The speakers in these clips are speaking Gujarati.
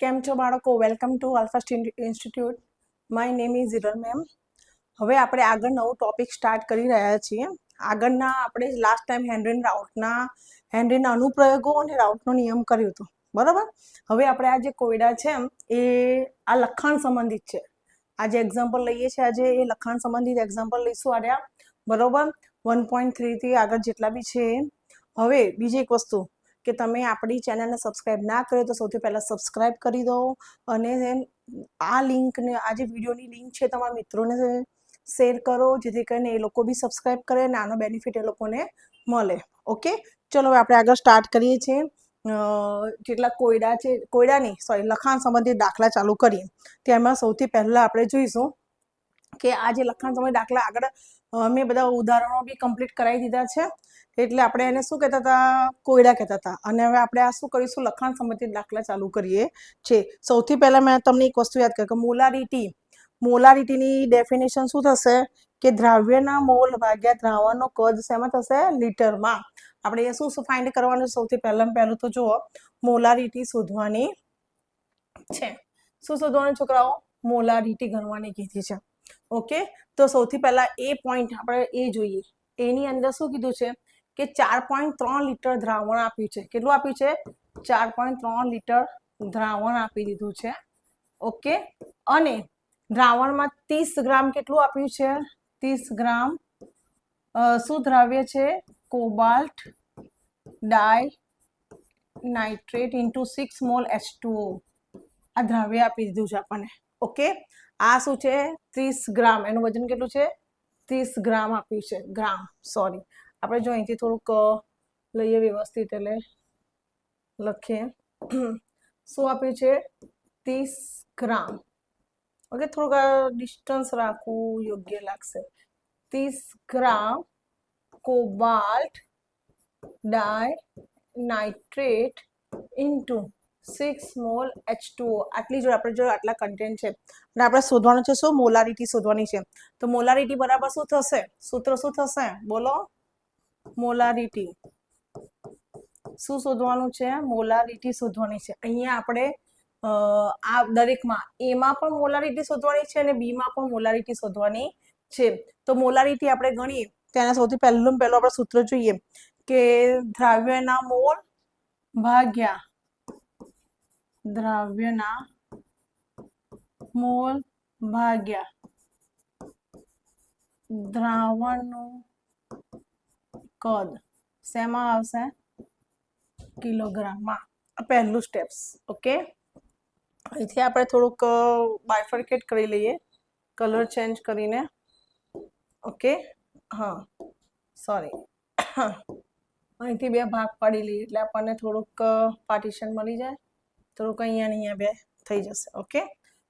કેમ છો બાળકો? Welcome to alpha institute. My name is Hiral ma'am. હવે આપણે આગળ નવો ટોપિક સ્ટાર્ટ કરી રહ્યા છીએ. આગળના આપણે લાસ્ટ ટાઈમ હેનરીના અનુપ્રયોગો અને રાઉટનો નિયમ કર્યો હતો, બરાબર. હવે આપણે આ જે કોયડા છે એ આ લખાણ સંબંધિત છે. આ જે એક્ઝામ્પલ લઈએ છીએ આજે એ લખાણ સંબંધિત એક્ઝામ્પલ લઈશું આર્યા, બરોબર. 1.3 થી આગળ જેટલા બી છે. હવે બીજી એક વસ્તુ કે તમે આપણી ચેનલને સબસ્ક્રાઇબ ના કર્યો તો સૌથી પહેલાં સબસ્ક્રાઇબ કરી દો અને આ લિંકને આ જે વિડીયોની લિંક છે તમારા મિત્રોને શેર કરો, જેથી કરીને એ લોકો બી સબસ્ક્રાઇબ કરે અને આનો બેનિફિટ એ લોકોને મળે. ઓકે, ચલો હવે આપણે આગળ સ્ટાર્ટ કરીએ છીએ. જેટલા કોયડા છે, કોયડા નહીં સોરી, લખાણ સંબંધિત દાખલા ચાલુ કરીએ. તેમાં સૌથી પહેલાં આપણે જોઈશું કે આ જે લખાણ સંબંધિત દાખલા આગળ મેં બધા ઉદાહરણો બી કમ્પ્લીટ કરાવી દીધા છે. એટલે આપણે એને શું કહેતા હતા? કોયડા કહેતા હતા. અને હવે આપણે આ શું કરીશું? લખાણ સંબંધિત દાખલા ચાલુ કરીએ છીએ. સૌથી પહેલાં મેં તમને એક વસ્તુ યાદ કરી કે મોલારિટીની ડેફિનેશન શું થશે કે દ્રાવ્યના મોલ ભાગ્યા દ્રાવણનો કદ શેમાં થશે? લીટરમાં. આપણે એ શું ફાઇન્ડ કરવાનું? સૌથી પહેલું તો જુઓ, મોલારિટી શોધવાની છે. શું શોધવાનું છોકરાઓ? મોલારિટી ગણવાની કીધી છે. ઓકે, તો સૌથી પહેલા એ પોઈન્ટ આપણે એ જોઈએ. એની અંદર શું કીધું છે કે 4.3 લીટર દ્રાવણ આપ્યું છે. કેટલું આપ્યું છે? 4.3 લીટર દ્રાવણ આપી દીધું છે. ઓકે, અને દ્રાવણમાં 30 ગ્રામ કેટલું આપ્યું છે? 30 ગ્રામ શું દ્રાવ્ય છે? કોબાલ્ટ ડાય નાઇટ્રેટ ઇન્ટુ 6 મોલ H2O આ દ્રાવ્ય આપી દીધું છે આપણને. ઓકે, આ શું છે? 30 ગ્રામ. એનું વજન કેટલું છે? 30 ગ્રામ આપ્યું છે. ગ્રામ, સોરી. આપણે જો અહીંથી થોડુંક લઈએ વ્યવસ્થિત એટલે લખીએ. શું આપ્યું છે? 30 ગ્રામ. ઓકે, થોડુંક ડિસ્ટન્સ રાખવું યોગ્ય લાગશે. 30 ગ્રામ કોબાલ્ટ ડાય નાઇટ્રેટ ઇન્ટુ 6 મોલ H2O આટલી જો આપણે જો આટલા કન્ટેન્ટ છે અને આપણે શોધવાનું છે શું? મોલારિટી શોધવાની છે. તો મોલારિટી બરાબર શું થશે? સૂત્ર શું થશે? બોલો. મોલારિટી શું શોધવાનું છે? મોલારિટી શોધવાની છે. અહીંયા આપણે આ દરેકમાં એમાં પણ મોલારિટી શોધવાની છે અને બીમાં પણ મોલારિટી શોધવાની છે. તો મોલારિટી આપણે ગણીએ તેના સૌથી પહેલું આપણે સૂત્ર જોઈએ કે દ્રાવ્યના મોલ ભાગ્યા દ્રાવ્યના મોલ ભાગ્યા દ્રાવણનું કદ શેમાં આવશે? કિલોગ્રામમાં. આ પહેલું સ્ટેપ્સ. ઓકે, અહીંથી આપણે થોડુંક બાયફર્કેટ કરી લઈએ, કલર ચેન્જ કરીને. ઓકે, હા સોરી, અહીંથી બે ભાગ પાડી લઈએ એટલે આપણને થોડુંક પાર્ટીશન મળી જાય. થોડુંક અહીંયા બે થઈ જશે. ઓકે,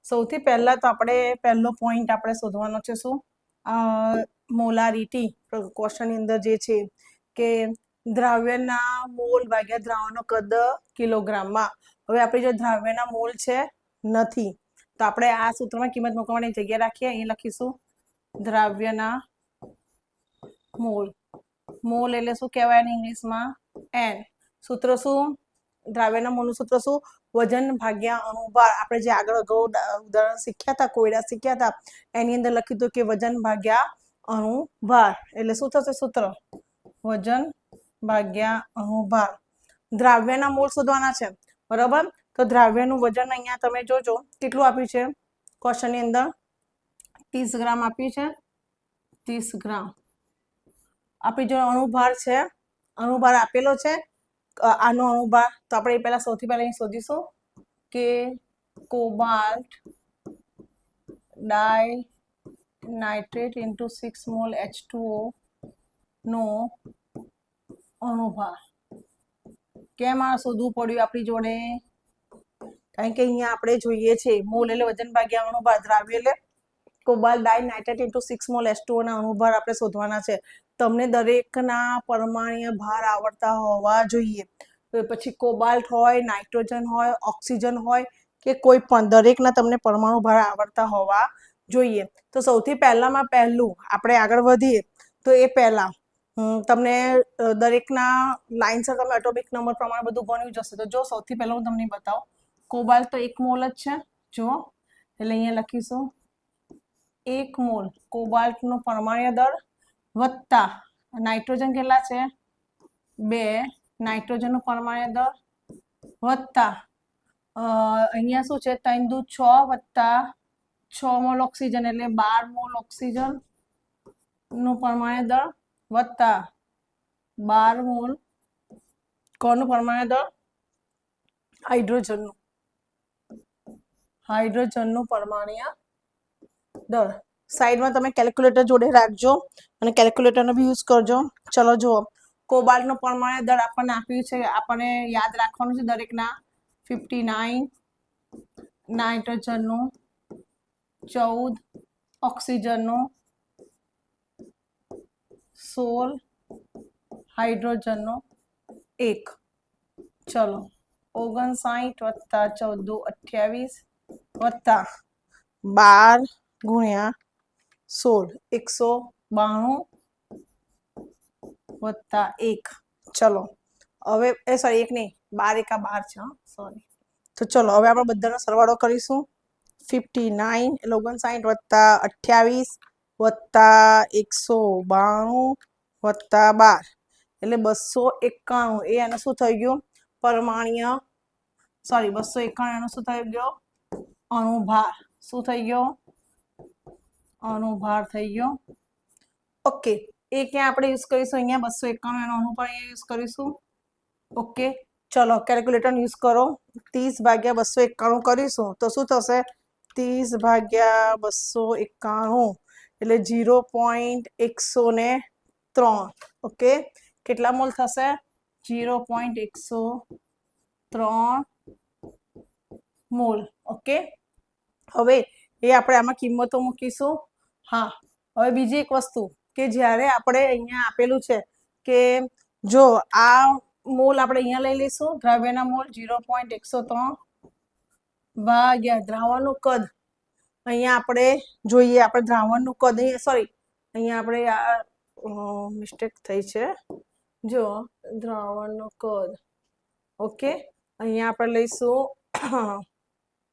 સૌથી પહેલાં તો આપણે પહેલો પોઈન્ટ આપણે શોધવાનો છે શું? મોલારિટી ક્વેશ્ચનની અંદર જે છે કે દ્રાવ્યના મોલ ભાગ્યા દ્રાવણનો કદ કિલોગ્રામમાં. હવે આપણી જો દ્રાવ્યના મોલ છે નથી, તો આપણે આ સૂત્રમાં કિંમત મૂકવાની જગ્યા રાખીએ. અહીં લખીશું દ્રાવ્યના મોલ. મોલ એટલે શું કહેવાય ઇંગ્લિશમાં? N. સૂત્ર શું? દ્રાવ્યના મોલનું સૂત્ર શું? વજન ભાગ્યા અણુભાર. આપણે જે આગળ અગાઉ ઉદાહરણ શીખ્યા હતા, કોયડા શીખ્યા હતા, એની અંદર લખ્યું હતું કે વજન ભાગ્યા અણુભાર એટલે શું થશે સૂત્ર? વજન ભાગ્યા અણુભાર. દ્રાવ્યના મોલ શોધવાના છે, બરાબર. તો દ્રાવ્યનું વજન અહીંયા તમે જોજો કેટલું આપ્યું છે ક્વેશ્ચનની અંદર? 30 ગ્રામ આપ્યું છે. 30 ગ્રામ. આપણી જો અણુભાર છે, અણુભાર આપેલો છે, આનો અણુભાર તો આપણે પહેલા સૌથી પહેલા અહીં શોધીશું કે કોબાલ્ટ ડાય નાઇટ્રેટ ઇન્ટુ 6 મોલ H2O નો અણુભાર. કેમ આ શોધવું પડ્યું આપણી જોડે? કારણ કે અહીંયા આપણે જોઈએ છે મોલ એટલે વજન ભાગ્યા અણુભાર, દ્રાવ્ય એટલે કોબાલ્ટ ડાય નાઇટ્રેટ ઇન્ટુ 6 મોલ H2O ના અણુભાર આપણે શોધવાના છે. તમને દરેકના પરમાણ્વીય ભાર આવડતા હોવા જોઈએ. પછી કોબાલ્ટ હોય, નાઇટ્રોજન હોય, ઓક્સિજન હોય કે કોઈ પણ, દરેકના તમને પરમાણુ ભાર આવડતા હોવા જોઈએ. તો સૌથી પહેલામાં પહેલું આપણે આગળ વધીએ તો એ પહેલા તમને દરેકના લાઇનસર તમે એટોમિક નંબર પ્રમાણે બધું ગણ્યું જશે. તો જો સૌથી પહેલા હું તમને બતાવું કોબાલ્ટ તો 1 મોલ જ છે જુઓ, એટલે અહીંયા લખીશું 1 મોલ કોબાલ્ટનો પરમાણ્વીય દળ વત્તા નાઇટ્રોજન કેટલા છે 2 નાઇટ્રોજનનું પરમાણ્વીય દળ વત્તા અહીંયા શું છે 3 દુ 6 વત્તા 6 મોલ ઓક્સિજન એટલે 12 મોલ ઓક્સિજન નું પરમાણ્વીય દળ વત્તા 12 મોલ કોનું પરમાણ્વીય દળ હાઇડ્રોજનનું પરમાણ્વીય દળ. સાઈડમાં તમે કેલ્ક્યુલેટર જોડે રાખજો અને કેલ્ક્યુલેટરનો બી યુઝ કરજો. ચલો જુઓ, કોબાલ્ટનું પરમાણ્વીય દળ આપણને આપ્યું છે, આપણને યાદ રાખવાનું છે દરેકના 59, નાઇટ્રોજનનું 14, ઓક્સિજનનું 16, હાઇડ્રોજનનું 1. ચલો 59 વત્તા 14 28 વત્તા 12 ગુણ્યા 16 192 વત્તા 1. ચલો હવે સોરી 1 નહીં 12 એકા 12 છે, સોરી. તો ચલો હવે આપણે બધાનો સરવાળો કરીશું. 59 એટલે 59 વત્તા 28 વત્તા 192 વત્તા 12 એટલે 291. એ એનો શું થઈ ગયું પરમાણ્વીય સોરી 291 એનો શું થઈ ગયો અણુભાર. શું થઈ ગયો અણુભાર થઈ ગયો. ઓકે, એ ક્યાં આપણે યુઝ કરીશું અહીંયા 291 એનો અણુભાર અહીંયા યુઝ કરીશું. ઓકે, ચલો કેલ્ક્યુલેટર યુઝ કરો. 30 ભાગ્યા 291 કરીશું તો શું થશે 30 ભાગ્યા 291 એટલે 0.103. ઓકે, કેટલા મોલ થશે 0.103 મોલ. ઓકે, હવે એ આપણે આમાં કિંમતો મૂકીશું. હા, હવે બીજી એક વસ્તુ કે જ્યારે આપણે અહીંયા આપેલું છે કે જો આ મોલ આપણે અહીંયા લઈ લઈશું દ્રવ્યના મોલ 0.103 ભાગ્યા દ્રાવણનું કદ. અહીંયા આપણે જોઈએ આપણે દ્રાવણનું કદ સોરી અહીંયા આપણે આ મિસ્ટેક થઈ છે. જો દ્રાવણનું કદ ઓકે અહીંયા આપણે લઈશું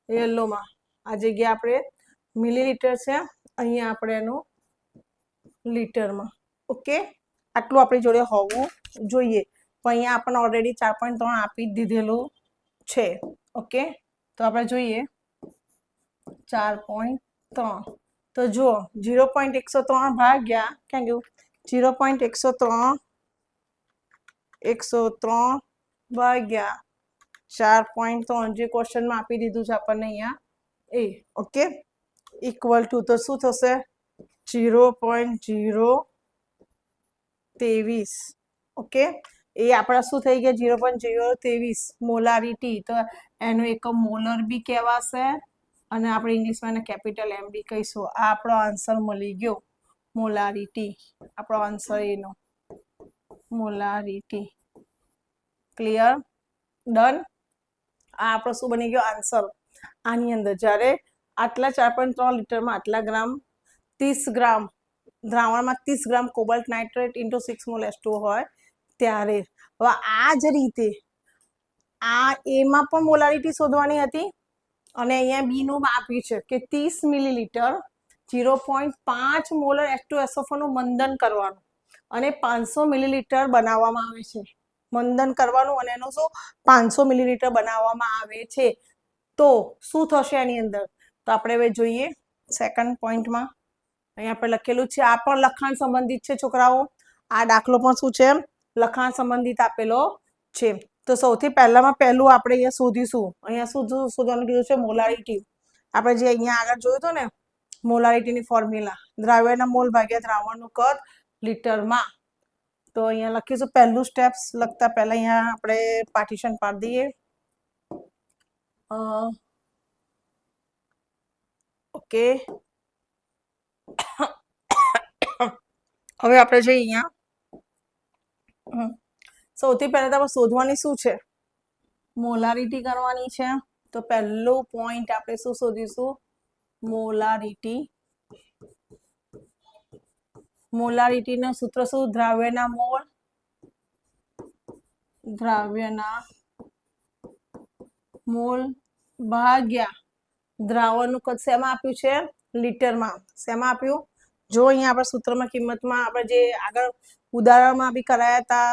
યલોમાં આ જગ્યા આપણે મિલીલીટર છે, અહીંયા આપણે એનું લીટરમાં. ઓકે, આટલું આપણી જોડે હોવું જોઈએ, પણ અહીંયા આપણને ઓલરેડી 4.3 આપી દીધેલું છે. ઓકે, તો આપણે જોઈએ 4.3. તો જુઓ 0.103 ભાગ્યા ક્યાં ગયું 0.103 ભાગ્યા 4.3 જે ક્વેશ્ચનમાં આપી દીધું છે આપણને અહીંયા એ. ઓકે, ઇક્વલ ટુ તો શું થશે 0.023. ઓકે, એ આપણા શું થઈ ગયા 0.023 મોલારિટી. તો એનો એકમ મોલર બી કહેવાશે અને આપણે ઇંગ્લિશમાં એને કેપિટલ એમ બી કહીશું. આ આપણો આન્સર મળી ગયો મોલારિટી. આપણો આન્સર એનો મોલારિટી. ક્લિયર? ડન? આ આપણો શું બની ગયો આન્સર. આની અંદર જ્યારે આટલા 4.3 લીટરમાં આટલા ગ્રામ 30 ગ્રામ દ્રાવણમાં 30 gram cobalt nitrate into 6 mole H2O હોય ત્યારે હવે આ જ રીતે આ એમાં પણ મોલારિટી શોધવાની હતી અને અહીંયા બીનું આપ્યું છે કે 30 મિલીલીટર 0.5 મોલર H2SO4 નું મંદન કરવાનું અને 500 મિલીલીટર બનાવવામાં આવે છે. મંદન કરવાનું અને એનું શું 500 મિલીલીટર બનાવવામાં આવે છે. તો શું થશે એની અંદર તો આપણે હવે જોઈએ સેકન્ડ પોઈન્ટમાં અહીંયા આપણે લખેલું છે. આ પણ લખાણ સંબંધિત છે છોકરાઓ. આ દાખલો પણ શું છે લખાણ સંબંધિત આપેલો છે. તો સૌથી પહેલામાં પહેલું આપણે અહીંયા શોધીશું. અહીંયા શું શોધવાનું કીધું છે મોલારિટી. આપણે જે અહીંયા આગળ જોયું હતું ને મોલારિટીની ફોર્મ્યુલા દ્રાવ્યના મોલ ભાગ્યા દ્રાવણનું કદ લીટરમાં. તો અહીંયા લખીશું પહેલું સ્ટેપ્સ લખતા પહેલા અહીંયા આપણે પાર્ટીશન પાડી દઈએ. ઓકે, હવે આપણે જોઈએ અહીંયા સૌથી પહેલા આપણે શોધવાની શું છે મોલારિટી કરવાની છે. તો પહેલું પોઈન્ટ આપણે શું શોધીશું મોલારિટી. મોલારિટીનું સૂત્ર શું દ્રાવ્યના મોલ ભાગ્યા દ્રાવણનું કદ શેમાં આપ્યું છે? લીટરમાં. શેમાં આપ્યું? જો અહીંયા આપણે સૂત્રમાં કિંમતમાં આપણે જે આગળ ઉદાહરણમાં બી કરાયા હતા,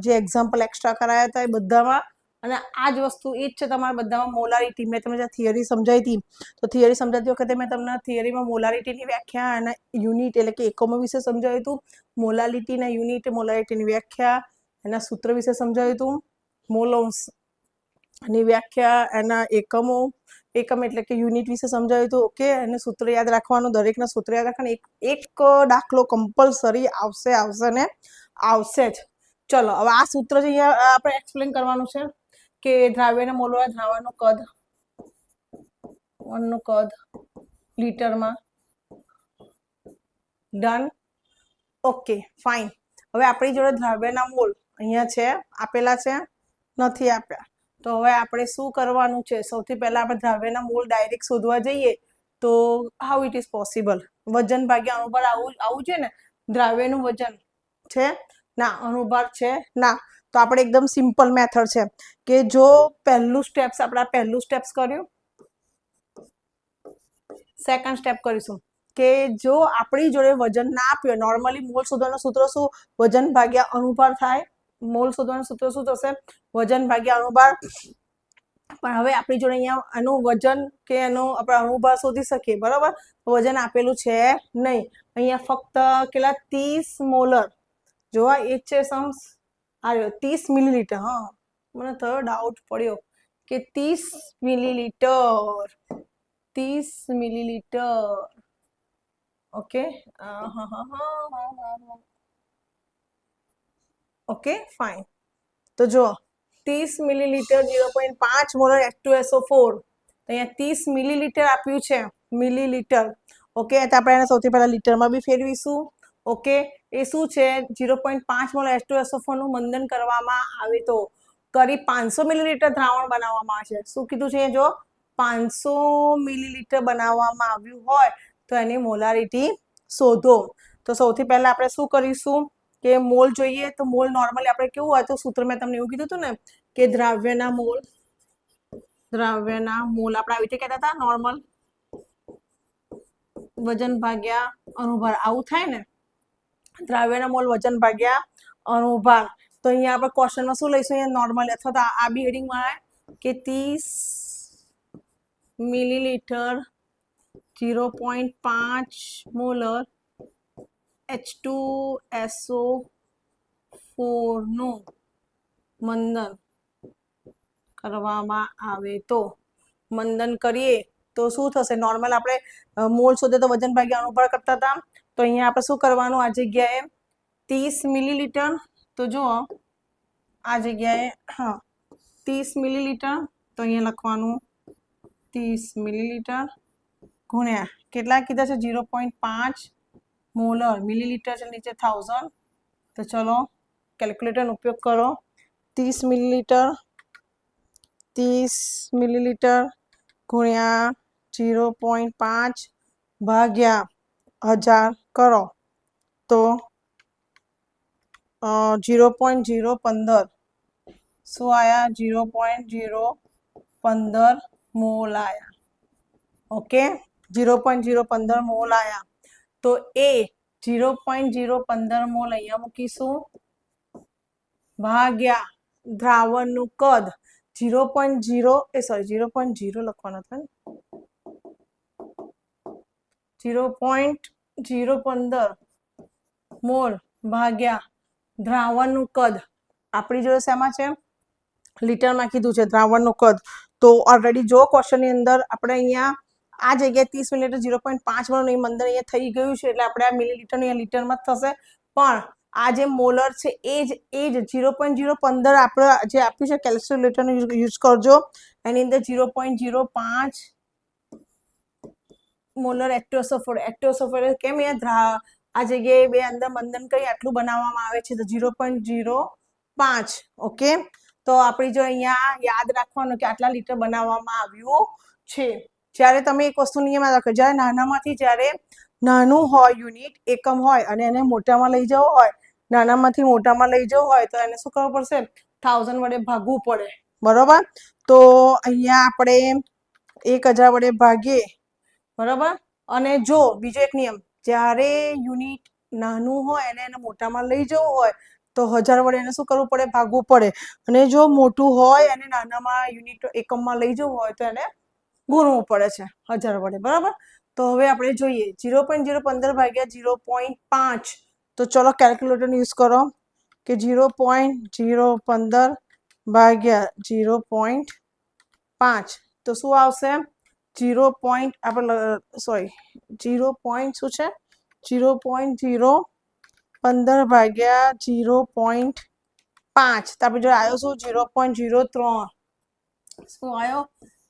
જે એક્ઝામ્પલ એક્સ્ટ્રા કરાયા હતા એ બધામાં, અને આ જ વસ્તુ એ જ છે તમારા બધામાં મોલારિટી. મેં તમને જે થિયરી સમજાવી હતી, તો થિયરી સમજાવતી વખતે મેં તમને થિયરીમાં મોલારિટીની વ્યાખ્યા અને યુનિટ એટલે કે એકમો વિશે સમજાવ્યું હતું. મોલારિટીના યુનિટ, મોલારિટીની વ્યાખ્યા, એના સૂત્ર વિશે સમજાવ્યું હતું. મોલની વ્યાખ્યા, એના એકમો, એકમ એટલે કે યુનિટ વિશે સમજાવ્યું હતું. ઓકે, અને સૂત્ર યાદ રાખવાનું, દરેકના સૂત્ર યાદ રાખવાનું. એક દાખલો કમ્પલસરી આવશે ને આવશે જ. ચલો હવે આ સૂત્ર છે અહીંયા આપણે એક્સપ્લેન કરવાનું છે કે દ્રાવ્યના મોલવાળા દ્રાવણનું કદ લીટરમાં. ડન. Okay fine. હવે આપણી જોડે દ્રાવ્યના મોલ અહીંયા છે, આપેલા છે? નથી આપ્યા. તો હવે આપણે શું કરવાનું છે? સૌથી પહેલા આપણે દ્રાવ્યના મોલ ડાયરેક્ટ શોધવા જઈએ તો હાઉ ઇટ ઇઝ પોસિબલ? વજન ભાગ્યા અણુભાર આવું છે ને? દ્રાવ્યનું વજન છે ના, અણુભાર છે ના. તો આપણે એકદમ સિમ્પલ મેથડ છે કે જો પહેલું સ્ટેપ્સ કર્યું, સેકન્ડ સ્ટેપ કરીશું કે જો આપણી જોડે વજન ના આપ્યું, નોર્મલી મોલ શોધવાનું સૂત્ર શું? વજન ભાગ્યા અણુભાર થાય. મોલ શોધવાનું સૂત્ર શું થશે? વજન ભાગ્યા અણુભાર. પણ હવે આપણી જોડે અહીંયા એનું વજન કે એનો આપણે અણુભાર શોધી શકીએ, બરાબર? વજન આપેલું છે નહીં. અહીંયા ફક્ત કેટલા? 30 મોલર. જોવા એ છે સમ્સ આવ્યો 30 મિલીલીટર. હા, મને થયો ડાઉટ પડ્યો કે 30 millilitre. 30 millilitre. Okay, okay fine. તો જો 30 મિલીલીટર 0.5 મોલર H2SO4. તો અહીંયા 30 મિલીલીટર આપ્યું છે, મિલીલીટર. ઓકે, તો આપણે એને સૌથી પહેલા લીટરમાં બી ફેરવીશું. ઓકે, એ શું છે? 0.5 મોલર H2SO4 નું મંદન કરવામાં આવે તો કરી 500 મિલીલીટર દ્રાવણ બનાવવામાં આવે છે. શું કીધું છે? જો 500 મિલીલીટર બનાવવામાં આવ્યું હોય તો એની મોલારિટી શોધો. તો સૌથી પહેલા આપણે શું કરીશું કે મોલ જોઈએ. તો મોલ નોર્મલી આપણે કેવું હોય તો સૂત્ર મેં તમને એવું કીધું હતું ને કે દ્રાવ્યના મોલ આપણે આવી રીતે કહેતા હતા, નોર્મલ વજન ભાગ્યા અણુભાર. આવું થાય ને, દ્રાવ્યના મોલ વજન ભાગ્યા અણુભાર. તો અહીંયા આપણે ક્વેશ્ચનમાં શું લઈશું? અહીંયા નોર્મલ અથવા તો આ બી હેડિંગમાં આવે કે 30 મિલીલીટર 0.5 મોલર H2SO4 નું મંદન કરવામાં આવે તો, મંદન કરીએ તો શું થશે? નોર્મલ આપણે મોલ શોધે તો વજન ભાગ્યા અણુભાર કરતા હતા. તો અહીંયા આપણે શું કરવાનું? આ જગ્યાએ 30 મિલીલીટર. તો જો આ જગ્યાએ 30 મિલીલીટર. તો અહીંયા લખવાનું 30 મિલીલીટર ગુણ્યા કેટલા કીધા છે? 0.5 મોલર. મિલીલીટર છે નીચે 1000. તો ચલો કેલ્ક્યુલેટરનો ઉપયોગ કરો. 30 મિલીલીટર ગુણ્યા 0.5 ભાગ્યા 1000 કરો તો 0.015 શું આયા? 0.015 મોલ આયા. ઓકે, 0.015 મોલ આયા. તો એ 0.015 મોલ અહીંયા મૂકીશું ભાગ્યા દ્રાવણનું કદ 0.0 લખવાનો હતો ને, 0.015 મોલ ભાગ્યા દ્રાવણનું કદ. આપણી જોડે શેમાં છે? લીટરમાં કીધું છે દ્રાવણનું કદ. તો ઓલરેડી જો ક્વેશ્ચનની અંદર આપણે અહીંયા આ જગ્યાએ 30 મિલીલીટર 0.5 મોલર નહીં, મંદન અહીંયા થઈ ગયું છે એટલે આપણે આ મિલીલીટર અહીંયા લીટરમાં જ થશે. પણ આ જે મોલર છે એ જ 0.015 આપણે જે આપ્યું છે કેલ્ક્યુલેટરનો યુઝ કરજો. એની અંદર 0.05 મોલર H2SO4 કેમ અહીંયા આ જગ્યાએ બે અંદર મંદન કરી આટલું બનાવવામાં આવે છે તો 0.05. ઓકે, તો આપણી જો અહીંયા યાદ રાખવાનું કે આટલા લીટર બનાવવામાં આવ્યું છે. જ્યારે તમે એક વસ્તુ નિયમ રાખો, જ્યારે નાનામાંથી જ્યારે નાનું હોય યુનિટ એકમ હોય અને એને મોટામાં લઈ જવો હોય, નાનામાંથી મોટામાં લઈ જવું હોય તો એને શું કરવું પડશે? 1000 વડે ભાગવું પડે. બરોબર. તો અહીંયા આપણે 1000 વડે ભાગીએ, બરોબર. અને જો બીજો એક નિયમ, જ્યારે યુનિટ નાનું હોય એને મોટામાં લઈ જવું હોય તો 1000 વડે એને શું કરવું પડે? ભાગવું પડે. અને જો મોટું હોય અને નાનામાં યુનિટ એકમમાં લઈ જવું હોય તો એને ગુણવું પડે છે 1000 વડે, બરાબર. તો હવે આપણે જોઈએ 0.015 ભાગ્યા 0.5. તો ચલો કેલ્ક્યુલેટર યુઝ કરો કે 0.015 ભાગ્યા 0.5 તો શું આવશે? 0. આપણે સોરી 0. શું છે? 0.015 ભાગ્યા 0.5 તો આપણે જો આવ્યો શું? 0.03. શું આવ્યો?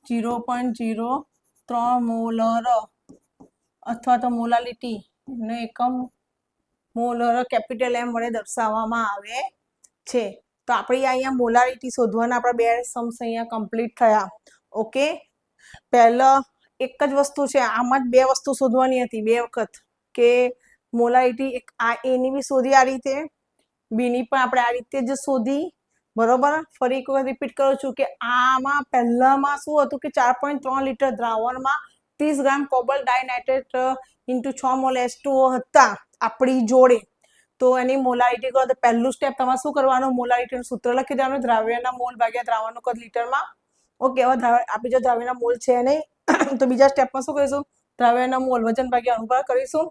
0.03 મોલર અથવા તો મોલાલિટી નો એકમ મોલર કેપિટલ M વડે દર્શાવવામાં આવે છે. તો આપણે અહીંયા મોલારિટી શોધવાના આપણા બે સમ્સ અહીંયા કમ્પ્લીટ થયા. ઓકે, પહેલા એક જ વસ્તુ છે, આમાં જ બે વસ્તુ શોધવાની હતી બે વખત, કે મોલારિટી એક આ એની બી શોધી આ રીતે, બીની પણ આપણે આ રીતે જ શોધી, બરોબર. ફરી એક વખત રિપીટ કરું છું કે આમાં પહેલામાં શું હતું કે 4.3 લીટર દ્રાવણમાં 30 ગ્રામ કોબલ ડાયનાઇટ્રેટ ઇન્ટુ 6 મોલ H2O હતા આપણી જોડે. તો એની મોલારિટી કરો તો પહેલું સ્ટેપ તમારે શું કરવાનું? મોલારિટીનું સૂત્ર લખી દેવાનું, દ્રાવ્યના મોલ ભાગ્યા દ્રાવણનું કદ લીટરમાં. ઓકે, હવે આપણી જો દ્રાવ્યના મોલ છે નહીં તો બીજા સ્ટેપમાં શું કરીશું? દ્રાવ્યના મોલ વજન ભાગ્યા અનુભાર કરીશું.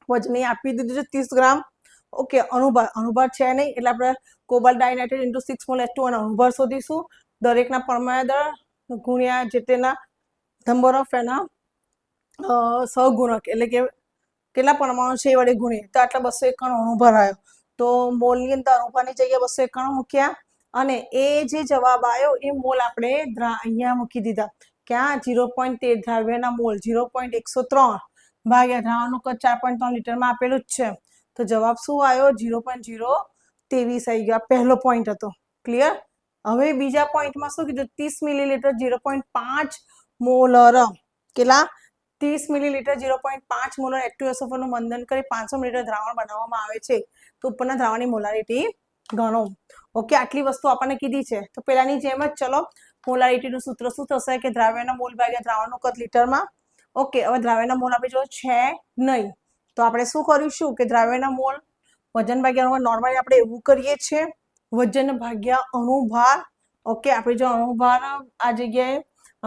વજન આપી દીધું છે 30 ગ્રામ. ઓકે, અનુભાર છે નહીં એટલે આપણે કોબાલ્ટ ડાયનાઇટ્રેટ ઇન્ટુ 6 મોલ H2O અને અનુભાર શોધીશું. દરેકના પરમાણુ દળ ગુણ્યા જેટલાના નંબર ઓફ એના સહગુણક, એટલે કે કેટલા પરમાણુ છે એ વડે ગુણીએ તો આટલા 291 અનુભાર આવ્યો. તો મોલની અંદર અનુભારની જગ્યાએ 291 મૂક્યા અને એ જે જવાબ આવ્યો એ મોલ આપણે અહીંયા મૂકી દીધા. ક્યાં? 0.13 દ્રાવ્યના મોલ 0.103 ભાગ્યા દ્રાવણનું કદ 4.3 લીટરમાં આપેલું જ છે. તો જવાબ શું આવ્યો? 0.023 આવી ગયો. પહેલો પોઈન્ટ હતો. ક્લિયર? હવે બીજા પોઈન્ટમાં શું કીધું? 30 મિલીલીટર 0.5 મોલર. કેટલા? 30 મિલીલીટર 0.5 મોલર H2SO4 નું મંથન કરી 500 મિલીલીટર દ્રાવણ બનાવવામાં આવે છે. તો ઉપરના દ્રાવણની મોલારિટી ગણો. ઓકે, આટલી વસ્તુ આપણને કીધી છે. તો પેલાની જેમ જ ચલો મોલારિટીનું સૂત્ર શું થશે કે દ્રાવ્યના મોલ ભાગ્યા દ્રાવણનું કદ લીટરમાં. ઓકે, હવે દ્રાવ્યના મોલ આપણે જો છે નહીં તો આપણે શું કરીશું કે દ્રાવ્યના મોલ વજન ભાગ્યા અનુભાર, નોર્મલી આપણે એવું કરીએ છીએ વજન ભાગ્યા અનુભાર. ઓકે, આપણે જો અનુભાર આ જગ્યાએ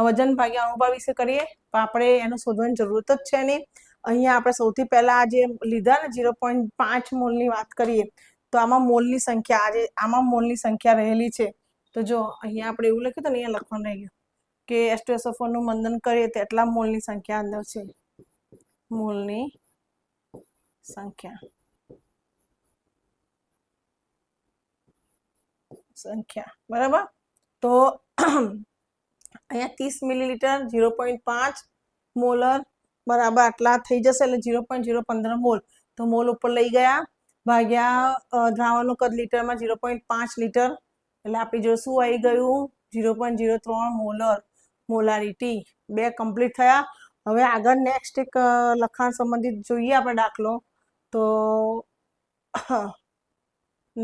વજન ભાગ્યા અનુભાર વિશે કરીએ તો આપણે એને શોધવાની જરૂરત જ છે નહીં. અહીંયા આપણે સૌથી પહેલા આ જે લીધા ને 0.5 મોલની વાત કરીએ તો આમાં મોલની સંખ્યા આમાં મોલની સંખ્યા રહેલી છે. તો જો અહીંયા આપણે એવું લખ્યું તો ને અહીંયા લખવાનું રહી ગયું કે H2SO4 નું મંથન કરીએ તો એટલા મોલની સંખ્યા અંદર છે. મોલની સંખ્યા બરાબર. તો અહીંયા 30 મિલીલીટર 0.5 મોલર બરાબર આટલા થઈ જશે એટલે 0.015 મોલ. તો મોલ ઉપર લઈ ગયા ભાગ્યા દ્રાવણનું કદ લીટરમાં 0.5 લીટર એટલે આપણી જોડે શું આવી ગયું? 0.03 મોલર મોલારિટી. બે કમ્પ્લીટ થયા. હવે આગળ નેક્સ્ટ એક લખાણ સંબંધિત જોઈએ આપણે દાખલો. તો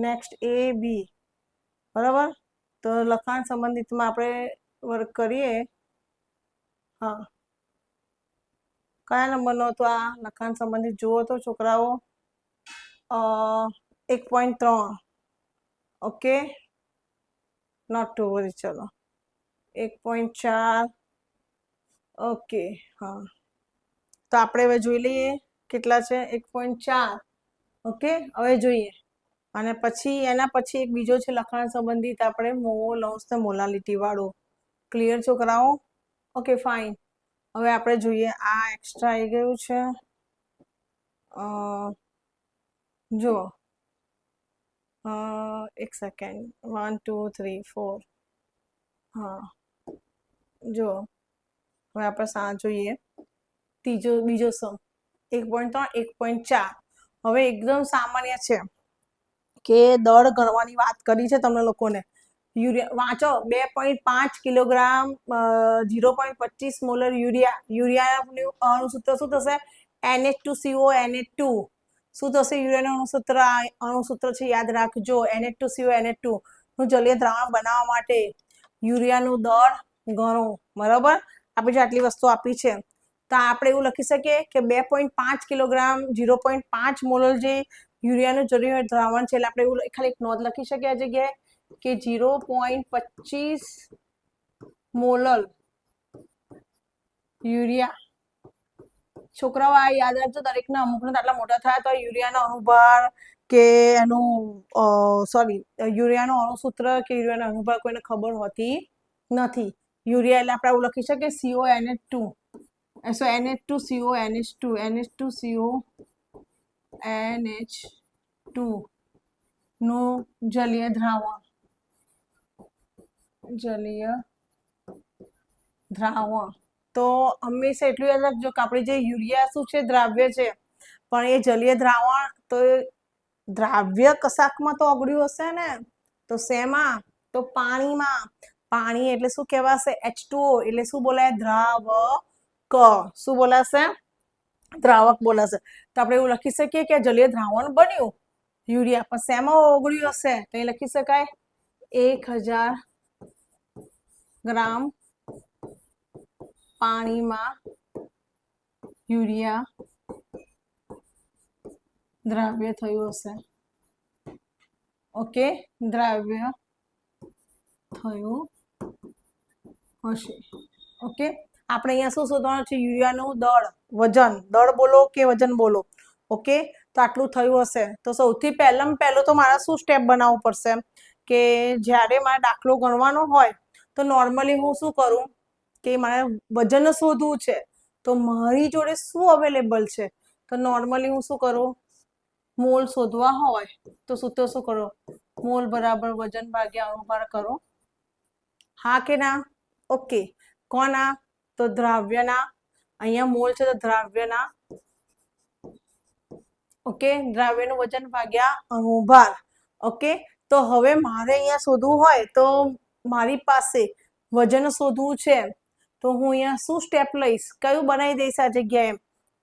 નેક્સ્ટ A B, બરાબર. તો લખાણ સંબંધિતમાં આપણે વર્ક કરીએ. હા, કયા નંબરનો હતો આ લખાણ સંબંધિત? જુઓ તો છોકરાઓ 1.3. Okay, not to worry. ચલો 1.4. ઓકે, હા, તો આપણે હવે જોઈ લઈએ કેટલા છે. 1.4. ઓકે, હવે જોઈએ. અને પછી એના પછી એક બીજો છે લખાણ સંબંધિત આપણે મોલ અંશ મોલાલિટી વાળો. ક્લિયર છોકરાઓ? Okay, fine. હવે આપણે જોઈએ આ એક્સ્ટ્રા આવી ગયું છે. જુઓ એક સેકન્ડ. 1 2 3 4. હા, જો હવે આપણે જોઈએ બીજો સમ 1.3 1.4. હવે એકદમ સામાન્ય છે કે દળ ગણવાની વાત કરી છે તમને લોકોને. યુરિયા વાંચો 2.5 કિલોગ્રામ 0.25 મોલર યુરિયાનું અણુસૂત્ર શું થશે? NH2CO NH2. શું થશે? યુરિયાનું અણુસૂત્ર છે યાદ રાખજો, NH2CO NH2 નું જલીય દ્રાવણ બનાવવા માટે યુરિયાનું દળ ગણો. બરાબર, આપણે જે આટલી વસ્તુ આપી છે તો આપણે એવું લખી શકીએ કે 2.5 કિલોગ્રામ 0.5 મોલર જે યુરિયાનું જરૂરી દ્રાવણ છે એટલે આપણે એવું ખાલી એક નોંધ લખી શકીએ આ જગ્યાએ કે 0.25 મોલર યુરિયા. છોકરાઓ આ યાદ રાખજો, દરેકના અમુકને આટલા મોટા થયા તો યુરિયાનો અણુભાર કે એનું સોરી યુરિયાનો અણુસૂત્ર કે યુરિયાનો અણુભાર કોઈને ખબર હોતી નથી. યુરિયા એટલે આપણે એવું લખી શકીએ CONH2 so NH2 નું જલીય દ્રાવણ તો હંમેશા એટલું યાદ રાખજો કે આપણે જે યુરિયા શું છે દ્રાવ્ય છે પણ એ જલીય દ્રાવણ તો દ્રાવ્ય કશાકમાં તો ઓગળ્યું હશે ને, તો શેમાં? તો પાણીમાં. પાણી એટલે શું કહેવાશે? H2O એટલે શું બોલાય? દ્રાવક. શું બોલાશે? દ્રાવક બોલાશે. તો આપણે એવું લખી શકીએ કે જલીય દ્રાવણ બન્યું યુરિયા, પણ શેમાં ઓગળ્યું હશે? તો એ લખી શકાય 1000 ગ્રામ પાણીમાં યુરિયા દ્રાવ્ય થયું હશે. ઓકે, દ્રાવ્ય થયું હશે. ઓકે, આપણે અહીંયા શું શોધવાનું છે? યુરિયાનું દળ, વજન. દળ બોલો કે વજન બોલો. ઓકે, તો આટલું થયું હશે. તો સૌથી પહેલું તો મારે શું સ્ટેપ બનાવવું પડશે કે જ્યારે મારે દાખલો ગણવાનો હોય તો નોર્મલી હું શું કરું કે મારે વજન શોધવું છે તો મારી જોડે શું અવેલેબલ છે, તો નોર્મલી હું શું કરું? મોલ શોધવા હોય તો સૂત્ર શું કરો? મોલ બરાબર વજન ભાગ્યા અણુભાર કરો. હા કે ના? ઓકે, કોના? તો દ્રાવ્યના. અહીંયા મોલ છે તો દ્રાવ્યના. ઓકે, દ્રાવ્યનું વજન ભાગ્યા અણુભાર. ઓકે, તો હવે મારે અહીંયા શોધવું હોય તો મારી પાસે વજન શોધવું છે તો હું અહીંયા શું સ્ટેપ લઈશ? કયું બનાવી દઈશ આ જગ્યાએ?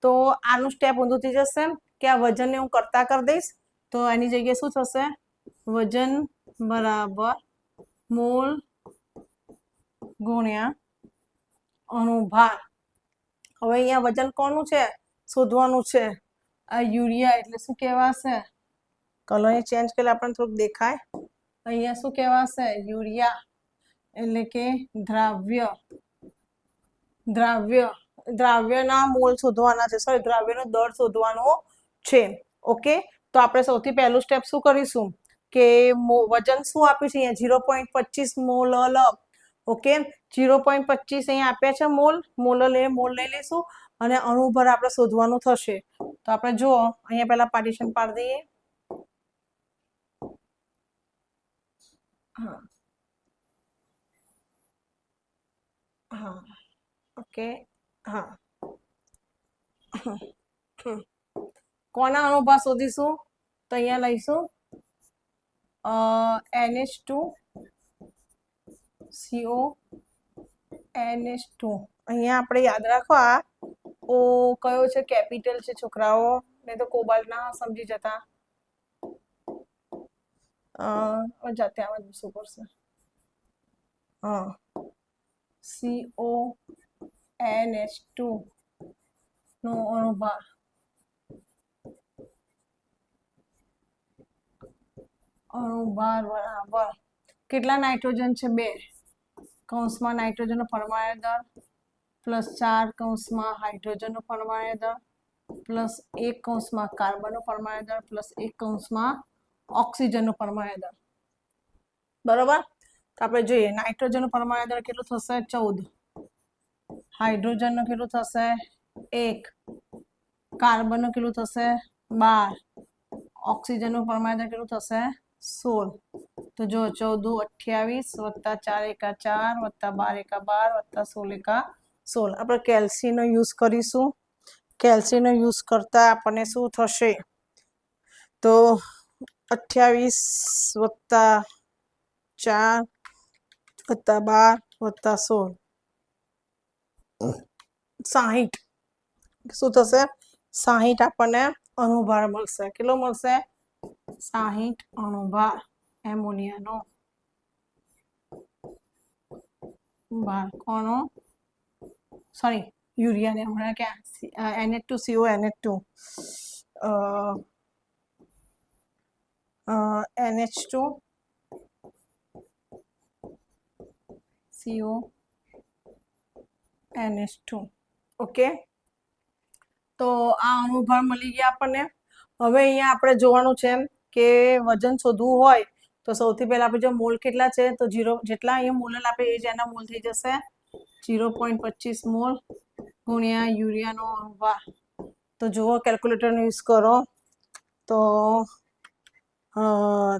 તો આનું સ્ટેપ ઊંધું થઈ જશે કે આ વજનને હું કરતા કરી દઈશ તો એની જગ્યાએ શું થશે? વજન બરાબર મોલ ગુણ્યા અણુભાર. હવે અહીંયા વજન કોનું છે શોધવાનું છે? આ યુરિયા એટલે શું કહેવાશે? કલર ચેન્જ કરે આપણને થોડુંક દેખાય. અહીંયા શું કહેવાશે? યુરિયા એટલે કે દ્રાવ્ય. દ્રાવ્યના મોલ શોધવાના છે, સોરી દ્રાવ્યનો દળ શોધવાનો છે. ઓકે, તો આપણે સૌથી પહેલું સ્ટેપ શું કરીશું કે વજન શું આપ્યું છે અહીંયા? 0.25 મોલ. ઓકે, 0.25 અહીંયા આપ્યા છે મોલ. મોલ લઈ લઈશું અને અણુભાર આપણે શોધવાનું થશે. તો આપણે જુઓ અહીંયા પહેલા પાર્ટીશન પાડી દઈએ. હા, ઓકે, હા. કોના અણુભાર શોધીશું? તો અહીંયા લઈશું NH2CO NH2. અહીંયા આપણે યાદ રાખો આ ઓ કયો છે? કેપિટલ છે છોકરાઓ, નહીં તો કોબાલ્ટ ના સમજી જતા. જાતે આવા જ શું પડશે? હા, CONH2 નો અણુભાર. અણુભાર બરાબર કેટલા નાઇટ્રોજન છે? 2 કૌંસમાં નાઇટ્રોજનનો પરમાણુ દળ +4 કૌંસમાં હાઇડ્રોજનનો પરમાણુ દળ +1 કૌંસમાં કાર્બનનો પરમાણુ દળ +1 કૌંસમાં ઓક્સિજનનો પરમાણુ દળ. બરોબર, તો આપણે જોઈએ નાઇટ્રોજનનો પરમાણુ દળ કેટલું થશે? 14. હાઇડ્રોજનનો કેટલું થશે? 1. કાર્બનનું કેટલું થશે? 12. ઓક્સિજનનું પરમાણુ દળ કેટલું થશે? 16. તો જો 14 28 + 4 * 4 + 12 * 12 + 16 * 16. આપણે કેલ્સીનો યુઝ કરીશું. કેલ્સીનો યુઝ કરતા આપણને શું થશે? તો 28 + 4 + 12 + 16 60. શું થશે? 60 આપણને અણુભાર મળશે. કેટલો મળશે? 60 અણુભાર એમોનિયાનો. બાળકોનો સોરી યુરિયાને હમણાં ક્યાં NH2CO NH2 NH2 CO NH2 okay. તો આ અણુભાર મળી ગયા આપણને. હવે અહીંયા આપણે જોવાનું છે કે વજન શોધવું હોય તો સૌથી પહેલા આપણે જો મોલ કેટલા છે તો 0 જેટલા અહીંયા મોલ આપે એ જ એના મોલ થઈ જશે 0.25 મોલ ગુણ્યા યુરિયાનો અણુભાર. તો જુઓ કેલ્ક્યુલેટરનો યુઝ કરો તો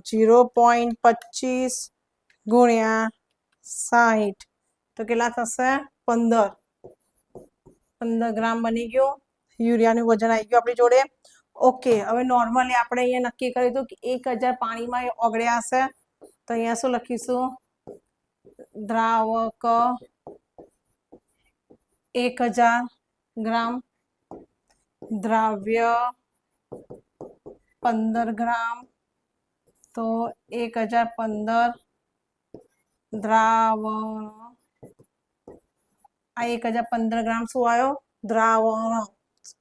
0.25 ગુણ્યા 60 તો કેટલા થશે 15 ગ્રામ બની ગયો. યુરિયાનું વજન આવી ગયું આપણી જોડે. ઓકે, હવે નોર્મલી આપણે અહીંયા નક્કી કર્યું હતું કે 1000 પાણીમાં ઓગળ્યા હશે તો અહીંયા શું લખીશું દ્રાવક 1000 ગ્રામ, દ્રાવ્ય 15 ગ્રામ, તો 1015 દ્રાવણ. આ 1015 ગ્રામ શું આવ્યો દ્રાવણ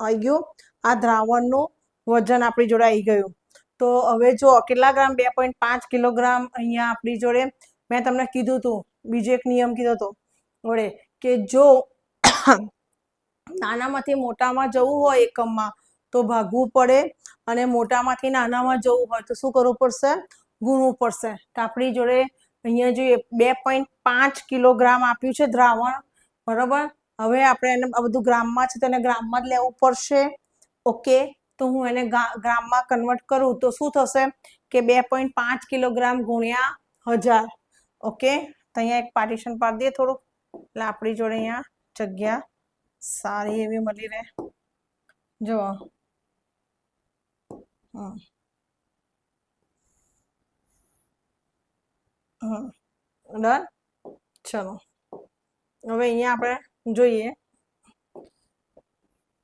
આવી ગયું. આ દ્રાવણનું વજન આપણી જોડે આવી ગયું. તો હવે જો કેટલા ગ્રામ 2.5 કિલોગ્રામ અહીંયા આપણી જોડે મેં તમને કીધું હતું બીજો એક નિયમ કીધો હતો વડે કે જો નાનામાંથી મોટામાં જવું હોય એકમમાં તો ભાગવું પડે અને મોટામાંથી નાનામાં જવું હોય તો શું કરવું પડશે ગુણવું પડશે. તો આપણી જોડે અહીંયા જોઈએ 2.5 કિલોગ્રામ આપ્યું છે દ્રાવણ બરાબર. હવે આપણે એને આ બધું ગ્રામમાં છે તો એને ગ્રામમાં જ લેવું પડશે. ઓકે, તો હું એને ગ્રામમાં કન્વર્ટ કરું તો શું થશે કે 2.5 કિલોગ્રામ ગુણ્યા 1000. ઓકે, તો અહીંયા એક પાર્ટીશન પાડી દઈએ થોડુંક એટલે આપણી જોડે અહીંયા જગ્યા સારી એવી મળી રહે. જુઓ ડન. ચલો હવે અહીંયા આપણે જોઈએ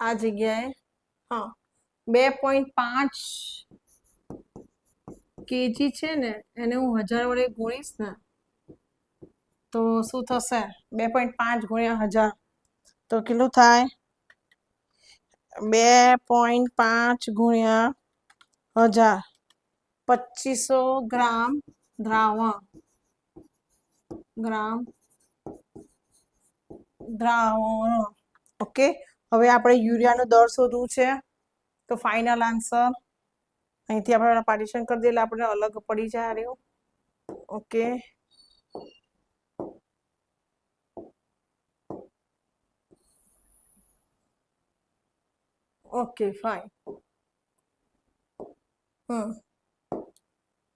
આ જગ્યાએ 2.5 કેજી છે ને એને હું 1000 વડે ગુણીશ ને તો શું થશે 2.5 ગુણ્યા 1000 તો કેટલું થાય 2.5 ગુણ્યા 1000 2500 ગ્રામ દ્રાવણ ઓકે. હવે આપણે યુરિયાનો દર શોધવું છે તો ફાઇનલ આન્સર અહીંથી આપણે પાર્ટીશન કરી દઈએ એટલે આપણે અલગ પડી જાય રહ્યું. Okay, okay fine.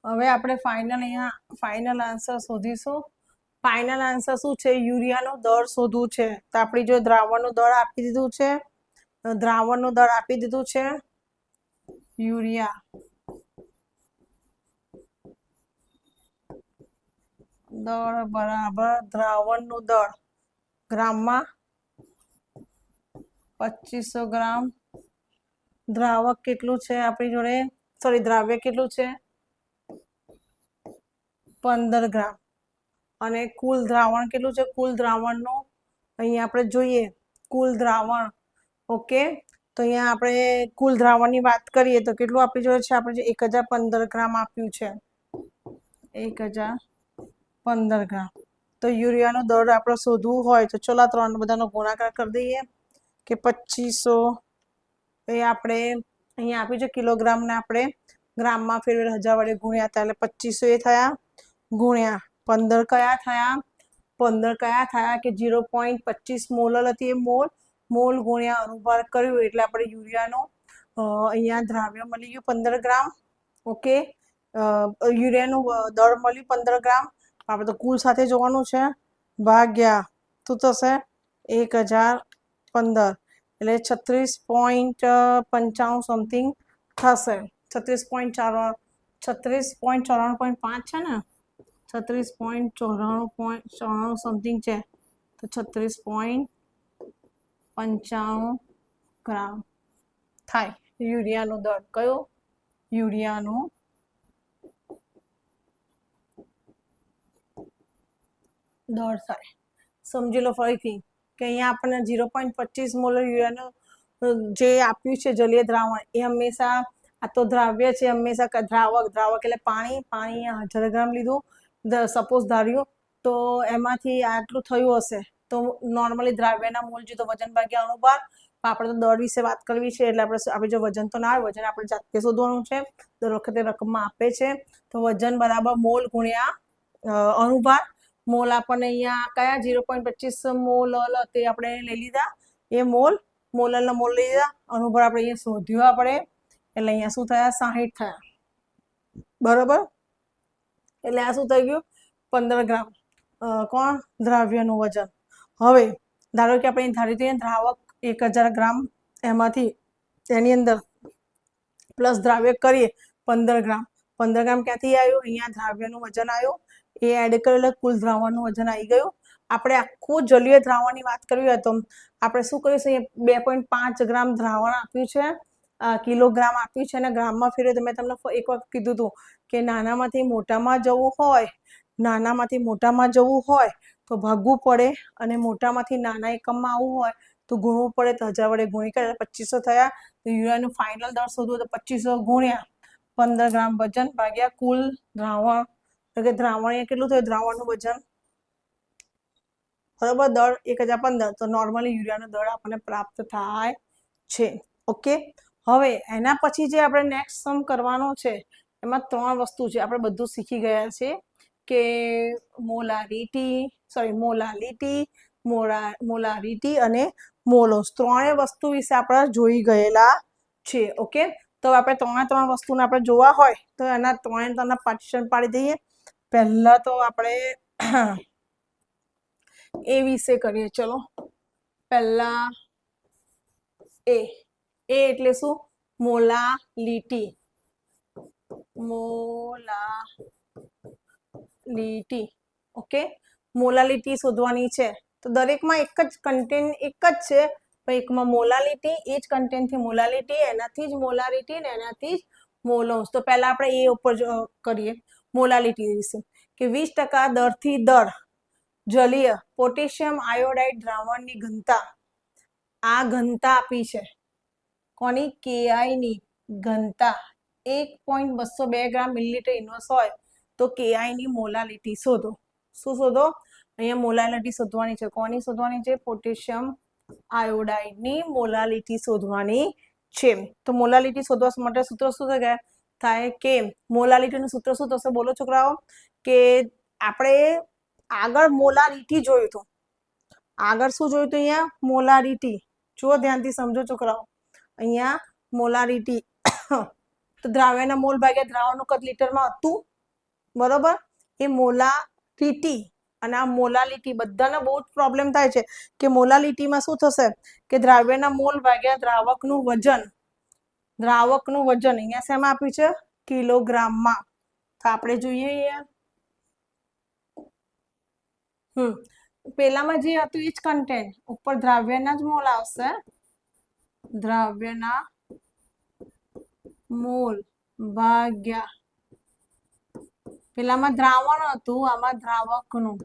હવે આપણે અહીંયા ફાઇનલ આન્સર શોધીશું. ફાઇનલ આન્સર શું છે યુરિયાનો દર શોધવું છે. તો આપણી જો દ્રાવણનું દળ આપી દીધું છે યુરિયા દળ બરાબર દ્રાવણનું દળ ગ્રામમાં 2500 ગ્રામ. દ્રાવક કેટલું છે આપણી જોડે સોરી દ્રાવ્ય કેટલું છે 15 ગ્રામ અને કુલ દ્રાવણ કેટલું છે કુલ દ્રાવણનું અહીંયા આપણે જોઈએ કુલ દ્રાવણ. ઓકે, તો અહીંયા આપણે કુલ દ્રાવણની વાત કરીએ તો કેટલું આપણી જોડે છે આપણે 1015 ગ્રામ આપ્યું છે 1015 ગ્રામ. તો યુરિયાનો દર આપણે શોધવું હોય તો ચલો 3 બધાનો ગુણાકાર કરી દઈએ કે 2500 એ આપણે અહીંયા આપ્યું છે કિલોગ્રામને આપણે ગ્રામમાં ફેરવેલ 1000 વડે ગુણ્યા હતા એટલે 2500 એ થયા ગુણ્યા 15 કયા થયા કે 0.25 મોલલ હતી એ મોલ ગુણ્યા અનુભાર કર્યું એટલે આપણે યુરિયાનો અહીંયા દ્રાવ્ય મળી ગયું 15 ગ્રામ. ઓકે, યુરિયાનું દળ મળ્યું 15 ગ્રામ. આપણે તો કુલ સાથે જોવાનું છે ભાગ્યા શું થશે 1015 એટલે 36.95 સમથિંગ થશે. 36.94.5 છે ને 36.94 સમથિંગ છે તો 36.95 ગ્રામ થાય યુરિયાનો દળ. કયો યુરિયાનો દળ થાય. સમજી લો ફરીથી કે અહીંયા આપણને 0.25 મોલર યુરિયાનું જે આપ્યું છે જલીય દ્રાવણ એ હંમેશા આ તો દ્રાવ્ય છે, હંમેશા દ્રાવક એટલે પાણી અહીંયા 1000 ગ્રામ લીધું, સપોઝ ધાર્યું તો એમાંથી આટલું થયું હશે તો નોર્મલી દ્રાવ્યના મોલ જો તો વજન ભાગ્યા અણુભાર. આપણે તો દર વિશે વાત કરવી છે એટલે આપણે જો વજન તો ના આવે, વજન આપણે જાતે શોધવાનું છે, દર વખતે રકમમાં આપે છે તો વજન બરાબર મોલ ગુણ્યા અણુભાર. મોલ આપણને અહીંયા કયા 0.25 મોલ તે આપણે લઈ લીધા, એ મોલરના મોલ લઈ લીધા, અણુભાર આપણે અહીંયા શોધ્યું આપણે એટલે અહીંયા શું થયા 60 થયા, બરોબર. એટલે આ શું થઈ ગયું 15 ગ્રામ કોણ દ્રાવ્યનું વજન. હવે ધારો કે આપણે ધારી દઈએ દ્રાવક 1000 ગ્રામ, એમાંથી તેની અંદર પ્લસ દ્રાવ્ય કરીએ 15 ગ્રામ. 15 ગ્રામ ક્યાંથી આવ્યું, અહીંયા દ્રાવ્યનું વજન આવ્યું, એ એડ કરેલું કુલ દ્રાવણનું વજન આવી ગયું. આપણે આખું જલીય દ્રાવણની વાત કરવી હોય તો આપણે શું કરીશું, 2.5 ગ્રામ દ્રાવણ આપ્યું છે, કિલોગ્રામ આપ્યું છે અને ગ્રામમાં ફેરવ્યું. મેં તમને એક વખત કીધું હતું કે નાનામાંથી મોટામાં જવું હોય તો ભાગવું પડે અને મોટામાંથી નાના એકમમાં આવવું હોય તો ગુણવું પડે, તો 1000 વડે ગુણી કરે 2500 થયા. તો યુરિયાનું ફાઇનલ દર શોધવું તો 2500 ગુણ્યા 15 ગ્રામ વજન ભાગ્યા કુલ દ્રાવણ, એટલે કે દ્રાવણ કેટલું થયું દ્રાવણનું વજન, બરોબર, દળ 1015. તો નોર્મલી યુરિયાનો દળ આપણને પ્રાપ્ત થાય છે. ઓકે, હવે એના પછી જે આપણે નેક્સ્ટ સમ કરવાનો છે એમાં 3 વસ્તુ છે. આપણે બધું શીખી ગયા છે કે મોલારિટી અને મોલોસ, ત્રણેય વસ્તુ વિશે આપણે જોઈ ગયેલા છે. ઓકે, તો આપણે ત્રણ વસ્તુને આપણે જોવા હોય તો એના ત્રણેયના પાર્ટીશન પાડી દઈએ. પહેલા તો આપણે એ વિશે કરીએ. ચલો, પહેલા એ એટલે શું, મોલાલિટી. ઓકે, મોલાલિટી શોધવાની છે તો દરેકમાં એક જ કન્ટેન્ટ એક જ છે, પણ એકમાં મોલાલિટી, એ જ કન્ટેન્ટથી મોલાલિટી, એનાથી જ મોલારિટી ને એનાથી જ મોલોસ. તો પહેલા આપણે એ ઉપર કરીએ મોલાલિટી વિશે કે 20% દરથી દર જલીય પોટેશિયમ આયોડાઇડ દ્રાવણની ઘનતા, આ ઘનતા આપી છે કોની, KI ની ઘનતા 1.202 ગ્રામ મિલીલીટર ઇન્વર્સ હોય તો KI ની મોલાલિટી શોધો. શું શોધો, અહીંયા મોલાલિટી શોધવાની છે. કોની શોધવાની છે, પોટેશિયમ આયોડાઇડની મોલાલિટી શોધવાની છે. તો મોલાલિટી શોધવા માટે સૂત્ર શું થાય કે મોલાલિટીનું સૂત્ર શું થશે, બોલો છોકરાઓ, કે આપણે આગળ મોલારિટી જોયું હતું, આગળ શું જોયું હતું, અહીંયા મોલારિટી. જુઓ ધ્યાનથી સમજો છોકરાઓ, અહીંયા મોલારિટી તો દ્રાવ્યના મોલ ભાગ્યા દ્રાવણનું કદ લીટરમાં હતું, બરોબર. એ મોલારિટી અને આ મોલાલિટી બધાને બહુ જ પ્રોબ્લેમ થાય છે કે મોલાલિટીમાં શું થશે કે દ્રાવ્યના મોલ ભાગ્યા દ્રાવકનું વજન, અહીંયા શેમાં આપ્યું છે, કિલોગ્રામમાં. તો આપણે જોઈએ પેલામાં જે હતું એ જ કન્ટેન્ટ, ઉપર દ્રાવ્યના જ મોલ આવશે, દ્રાવ્યના મોલ ભાગ્યા, પેલામાં દ્રાવણ હતું, આમાં દ્રાવકનું.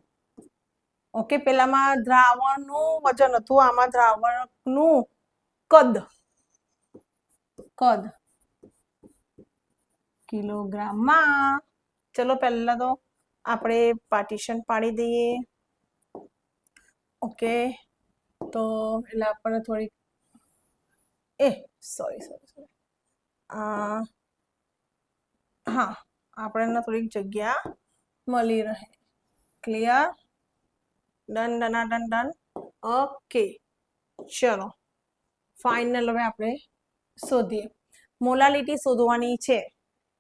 ઓકે, પેલામાં દ્રાવણનું વજન હતું, આમાં દ્રાવકનું કદ કિલોગ્રામમાં. ચલો પહેલા તો આપણે પાર્ટીશન પાડી દઈએ. ઓકે, તો એટલે આપણને થોડીક સોરી હા, આપણને થોડીક જગ્યા મળી રહે. Clear, done. ઓકે, ચલો ફાઇનલ. હવે આપણે શોધીએ, મોલાલિટી શોધવાની છે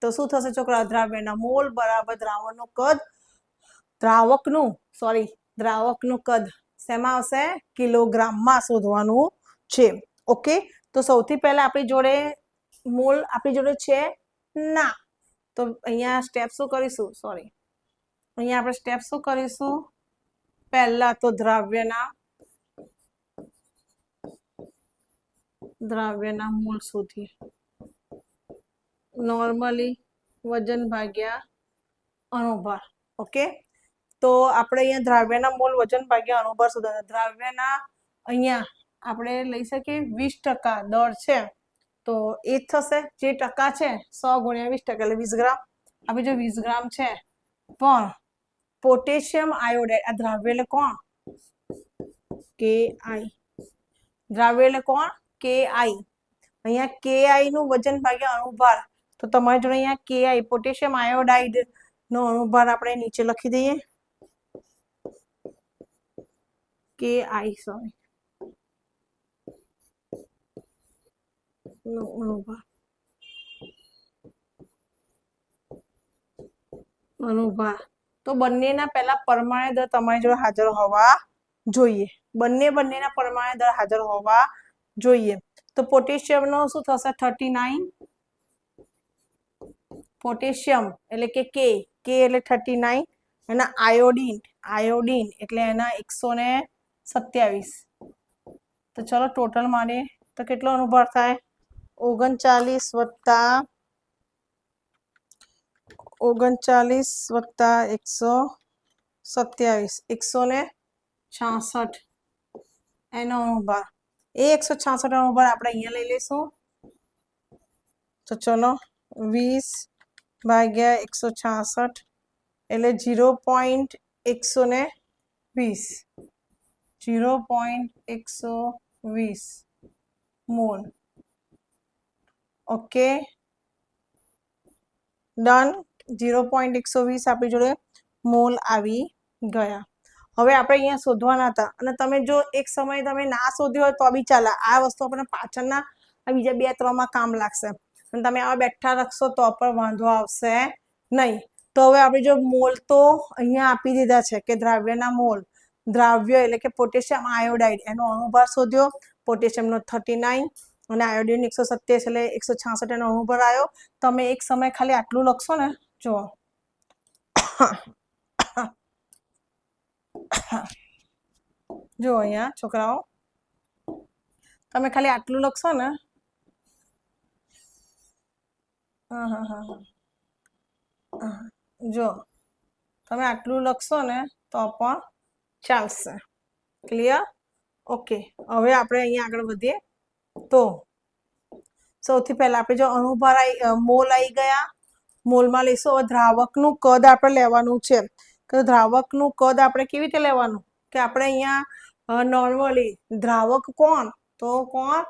તો શું થશે છોકરા, દ્રાવ્યના મોલ બરાબર દ્રાવણનું કદ, દ્રાવકનું કદ શેમાં આવશે, કિલોગ્રામમાં શોધવાનું છે. ઓકે, તો સૌથી પહેલા આપણી જોડે મોલ છે ના, તો અહીંયા સ્ટેપ શું કરીશું, પહેલા તો દ્રાવ્યના મોલ શોધીએ. નોર્મલી વજન ભાગ્યા અણુભાર. ઓકે, તો આપણે અહીંયા દ્રાવ્યના મોલ વજન ભાગ્યા અણુભાર શોધવાના. દ્રાવ્યના અહીંયા આપણે લઈ શકીએ 20% દર છે, તો એ જ થશે. જે ટકા છે 100 ગુણ્યા 20%, એટલે 20 ગ્રામ. આપણે જો 20 ગ્રામ છે, પણ પોટેશિયમ આયોડાઇડ, આ દ્રાવ્ય એટલે કોણ? KI. દ્રાવ્ય એટલે કોણ? KI. અહીંયા KI નું વજન ભાગ્યા અણુભાર, તો તમારી જોડે અહીંયા KI પોટેશિયમ આયોડાઇડ નો અણુભાર આપણે નીચે લખી દઈએ. KI સોરી નો અણુભાર. તો બંનેના પહેલા પરમાણ્ય દર તમારી જોડે હાજર હોવા જોઈએ. બંનેના પરમાણ્ય દર હાજર હોવા જોઈએ. તો પોટેશિયમ નો શું થશે? 39. પોટેશિયમ એટલે કે K એટલે 39, અને આયોડીન એટલે એના 127. તો ચલો ટોટલ મારીએ તો કેટલો અણુભાર થાય? 39 વત્તા 127 166 એનો અણુભાર. એ 166 અણુભાર આપણે અહીંયા લઈ લઈશું. તો ચલો 20 ભાગ્યા 166 એટલે 0.120 મોલ. Okay, done. 0.120 આપણી જોડે મોલ આવી ગયા. હવે આપણે અહીંયા શોધવાના હતા, અને તમે જો એક સમયે તમે ના શોધ્યો હોય તો બી ચાલે. આ વસ્તુ આપણે પાછળના બીજા 2-3 કામ લાગશે, અને તમે આવા બેઠા રાખશો તો પણ વાંધો આવશે નહીં. તો હવે આપણે જો મોલ તો અહીંયા આપી દીધા છે કે દ્રાવ્યના મોલ. દ્રાવ્ય એટલે કે પોટેશિયમ આયોડાઇડ, એનો અણુભાર શોધ્યો. પોટેશિયમનો 39 અને આયોડીન 127 એટલે 166 એનો અણુભાર આવ્યો. તમે એક સમય ખાલી આટલું લખશો ને, જો જો અહીંયા છોકરાઓ, તમે ખાલી આટલું લખશો ને, જો તમે આટલું લખશો ને તો પણ ચાલશે. ક્લિયર? ઓકે, હવે આપણે અહીંયા આગળ વધીએ. તો સૌથી પહેલા આપણે જો અણુભાર મોલ આવી ગયા, મોલમાં લઈશું. હવે દ્રાવકનું કદ આપણે લેવાનું છે. તો દ્રાવકનું કદ આપણે કેવી રીતે લેવાનું? કે આપણે અહીંયા નોર્મલી દ્રાવક કોણ? તો કોણ?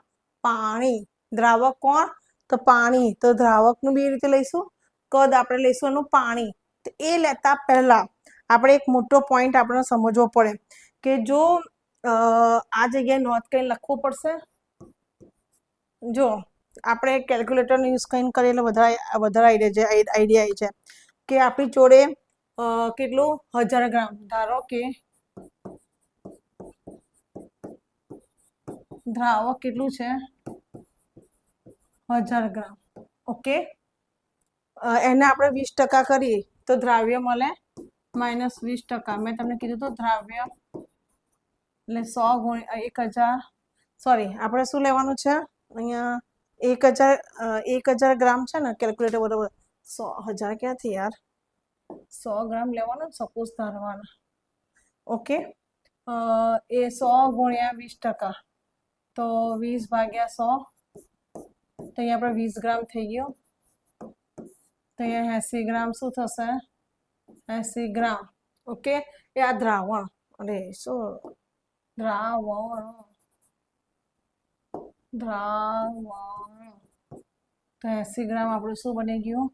પાણી. દ્રાવક કોણ? તો પાણી. તો દ્રાવકનું બી એ રીતે લઈશું. કદ આપણે લઈશું એનું પાણી. તો એ લેતા પહેલા આપણે એક મોટો પોઈન્ટ આપણે સમજવો પડે કે જો આ જગ્યાએ નોંધ કઈ લખવું પડશે. જો આપણે કેલ્ક્યુલેટરનો યુઝ કરીને કરીએ એટલે વધારે આઈડિયા આવી છે કે આપણી જોડે કેટલું 1000 ગ્રામ, ધારો કે દ્રાવક કેટલું છે? 1000 ગ્રામ. ઓકે, એને આપણે 20% કરીએ તો દ્રાવ્ય મળે -20%. મેં તમને કીધું તો દ્રાવ્ય એટલે 100 ગુણ્યા 1000, સોરી આપણે શું લેવાનું છે અહીંયા? 1000 ગ્રામ છે ને, કેલ્ક્યુલેટર બરોબર. 1000 ક્યાંથી યાર? 100 ગ્રામ લેવાનો, સપોઝ ધારવાના. ઓકે, એ 100 ગુણ્યા 20%, તો 20 ભાગ્યા 100, તો અહીંયા આપણે 20 ગ્રામ થઈ ગયો. તો અહીંયા 80 ગ્રામ શું થશે? 80 ગ્રામ. ઓકે, એ આ દ્રાવણ, અરે શું દ્રાવણ, તો 80 ગ્રામ આપણું શું બની ગયું?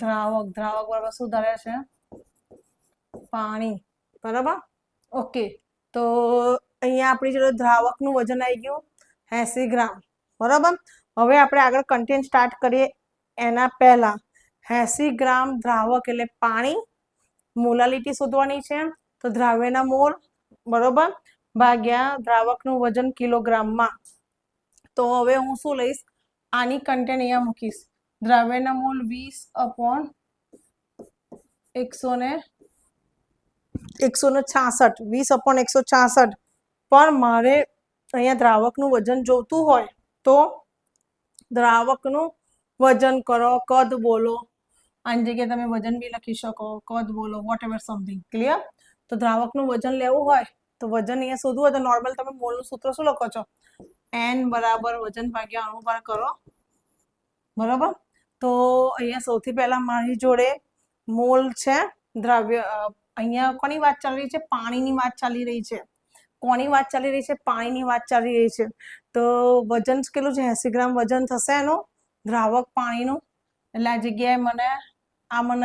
દ્રાવક. દ્રાવક બરાબર શું ધરે છે? પાણી. બરાબર? ઓકે, તો અહીંયા આપણી જોડે દ્રાવકનું વજન આવી ગયું 80 ગ્રામ. બરાબર? હવે આપણે આગળ કન્ટેન્ટ સ્ટાર્ટ કરીએ એના પહેલા 80 ગ્રામ દ્રાવક એટલે પાણી, મોલાલિટી શોધવાની છે. તો દ્રાવ્યના મોલ બરોબર ભાગ્યા દ્રાવકનું વજન કિલોગ્રામમાં. તો હવે હું શું લઈશ? આની કન્ટેન્ટ અહીંયા મૂકીશ. દ્રાવ્યના મોલ 20/166, 20/166. પણ મારે અહીંયા દ્રાવકનું વજન જોતું હોય તો દ્રાવકનું વજન કરો, કદ બોલો. આની જગ્યાએ તમે વજન બી લખી શકો, કદ બોલો, વોટ એવર સમથિંગ. ક્લિયર? તો દ્રાવકનું વજન લેવું હોય તો વજન અહીંયા શોધવું હોય તો નોર્મલ તમે મોલનું સૂત્ર શું લખો છો? n બરાબર વજન ભાગ્યા અણુભાર કરો. બરાબર? તો અહીંયા સૌથી પહેલા મારી જોડે મોલ છે દ્રવ્ય. અહીંયા કોની વાત ચાલી રહી છે? પાણીની વાત ચાલી રહી છે. કોની વાત ચાલી રહી છે? પાણીની વાત ચાલી રહી છે. તો વજન કેટલું છે? 80 ગ્રામ વજન થશે એનું દ્રાવક પાણીનું. એટલે આ જગ્યાએ મને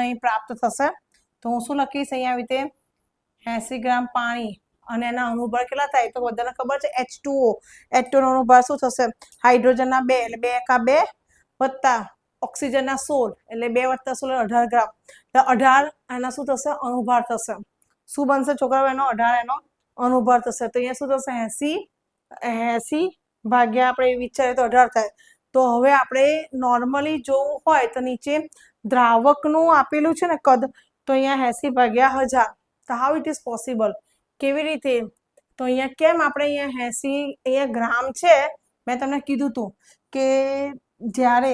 અહીં પ્રાપ્ત થશે. તો હું શું લખીશ અહીંયા આવી રીતે 80 ગ્રામ પાણી અને એના અણુભાર કેટલા થાય? તો બધાને ખબર છે H2O. H2O નો અણુભાર શું થશે? હાઇડ્રોજનના 2 એટલે 2 એકા 2 વત્તા ઓક્સિજનના 16 એટલે 2 વત્તા 16 18 ગ્રામ. તો 18 એના શું થશે? અણુભાર થશે. શું બનશે છોકરાઓ? એનો 18 એનો અણુભાર થશે. તો અહીંયા શું થશે? 80 ભાગ્યા આપણે વિચારીએ તો 18 થાય. તો હવે આપણે નોર્મલી જોવું હોય તો નીચે દ્રાવકનું આપેલું છે ને કદ, તો અહીંયા 80 ભાગ્યા 1000. તો હાઉ ઇટ ઇઝ પોસિબલ? કેવી રીતે? તો અહીંયા કેમ આપણે અહીંયા 80 અહીંયા ગ્રામ છે? મેં તમને કીધું હતું કે જ્યારે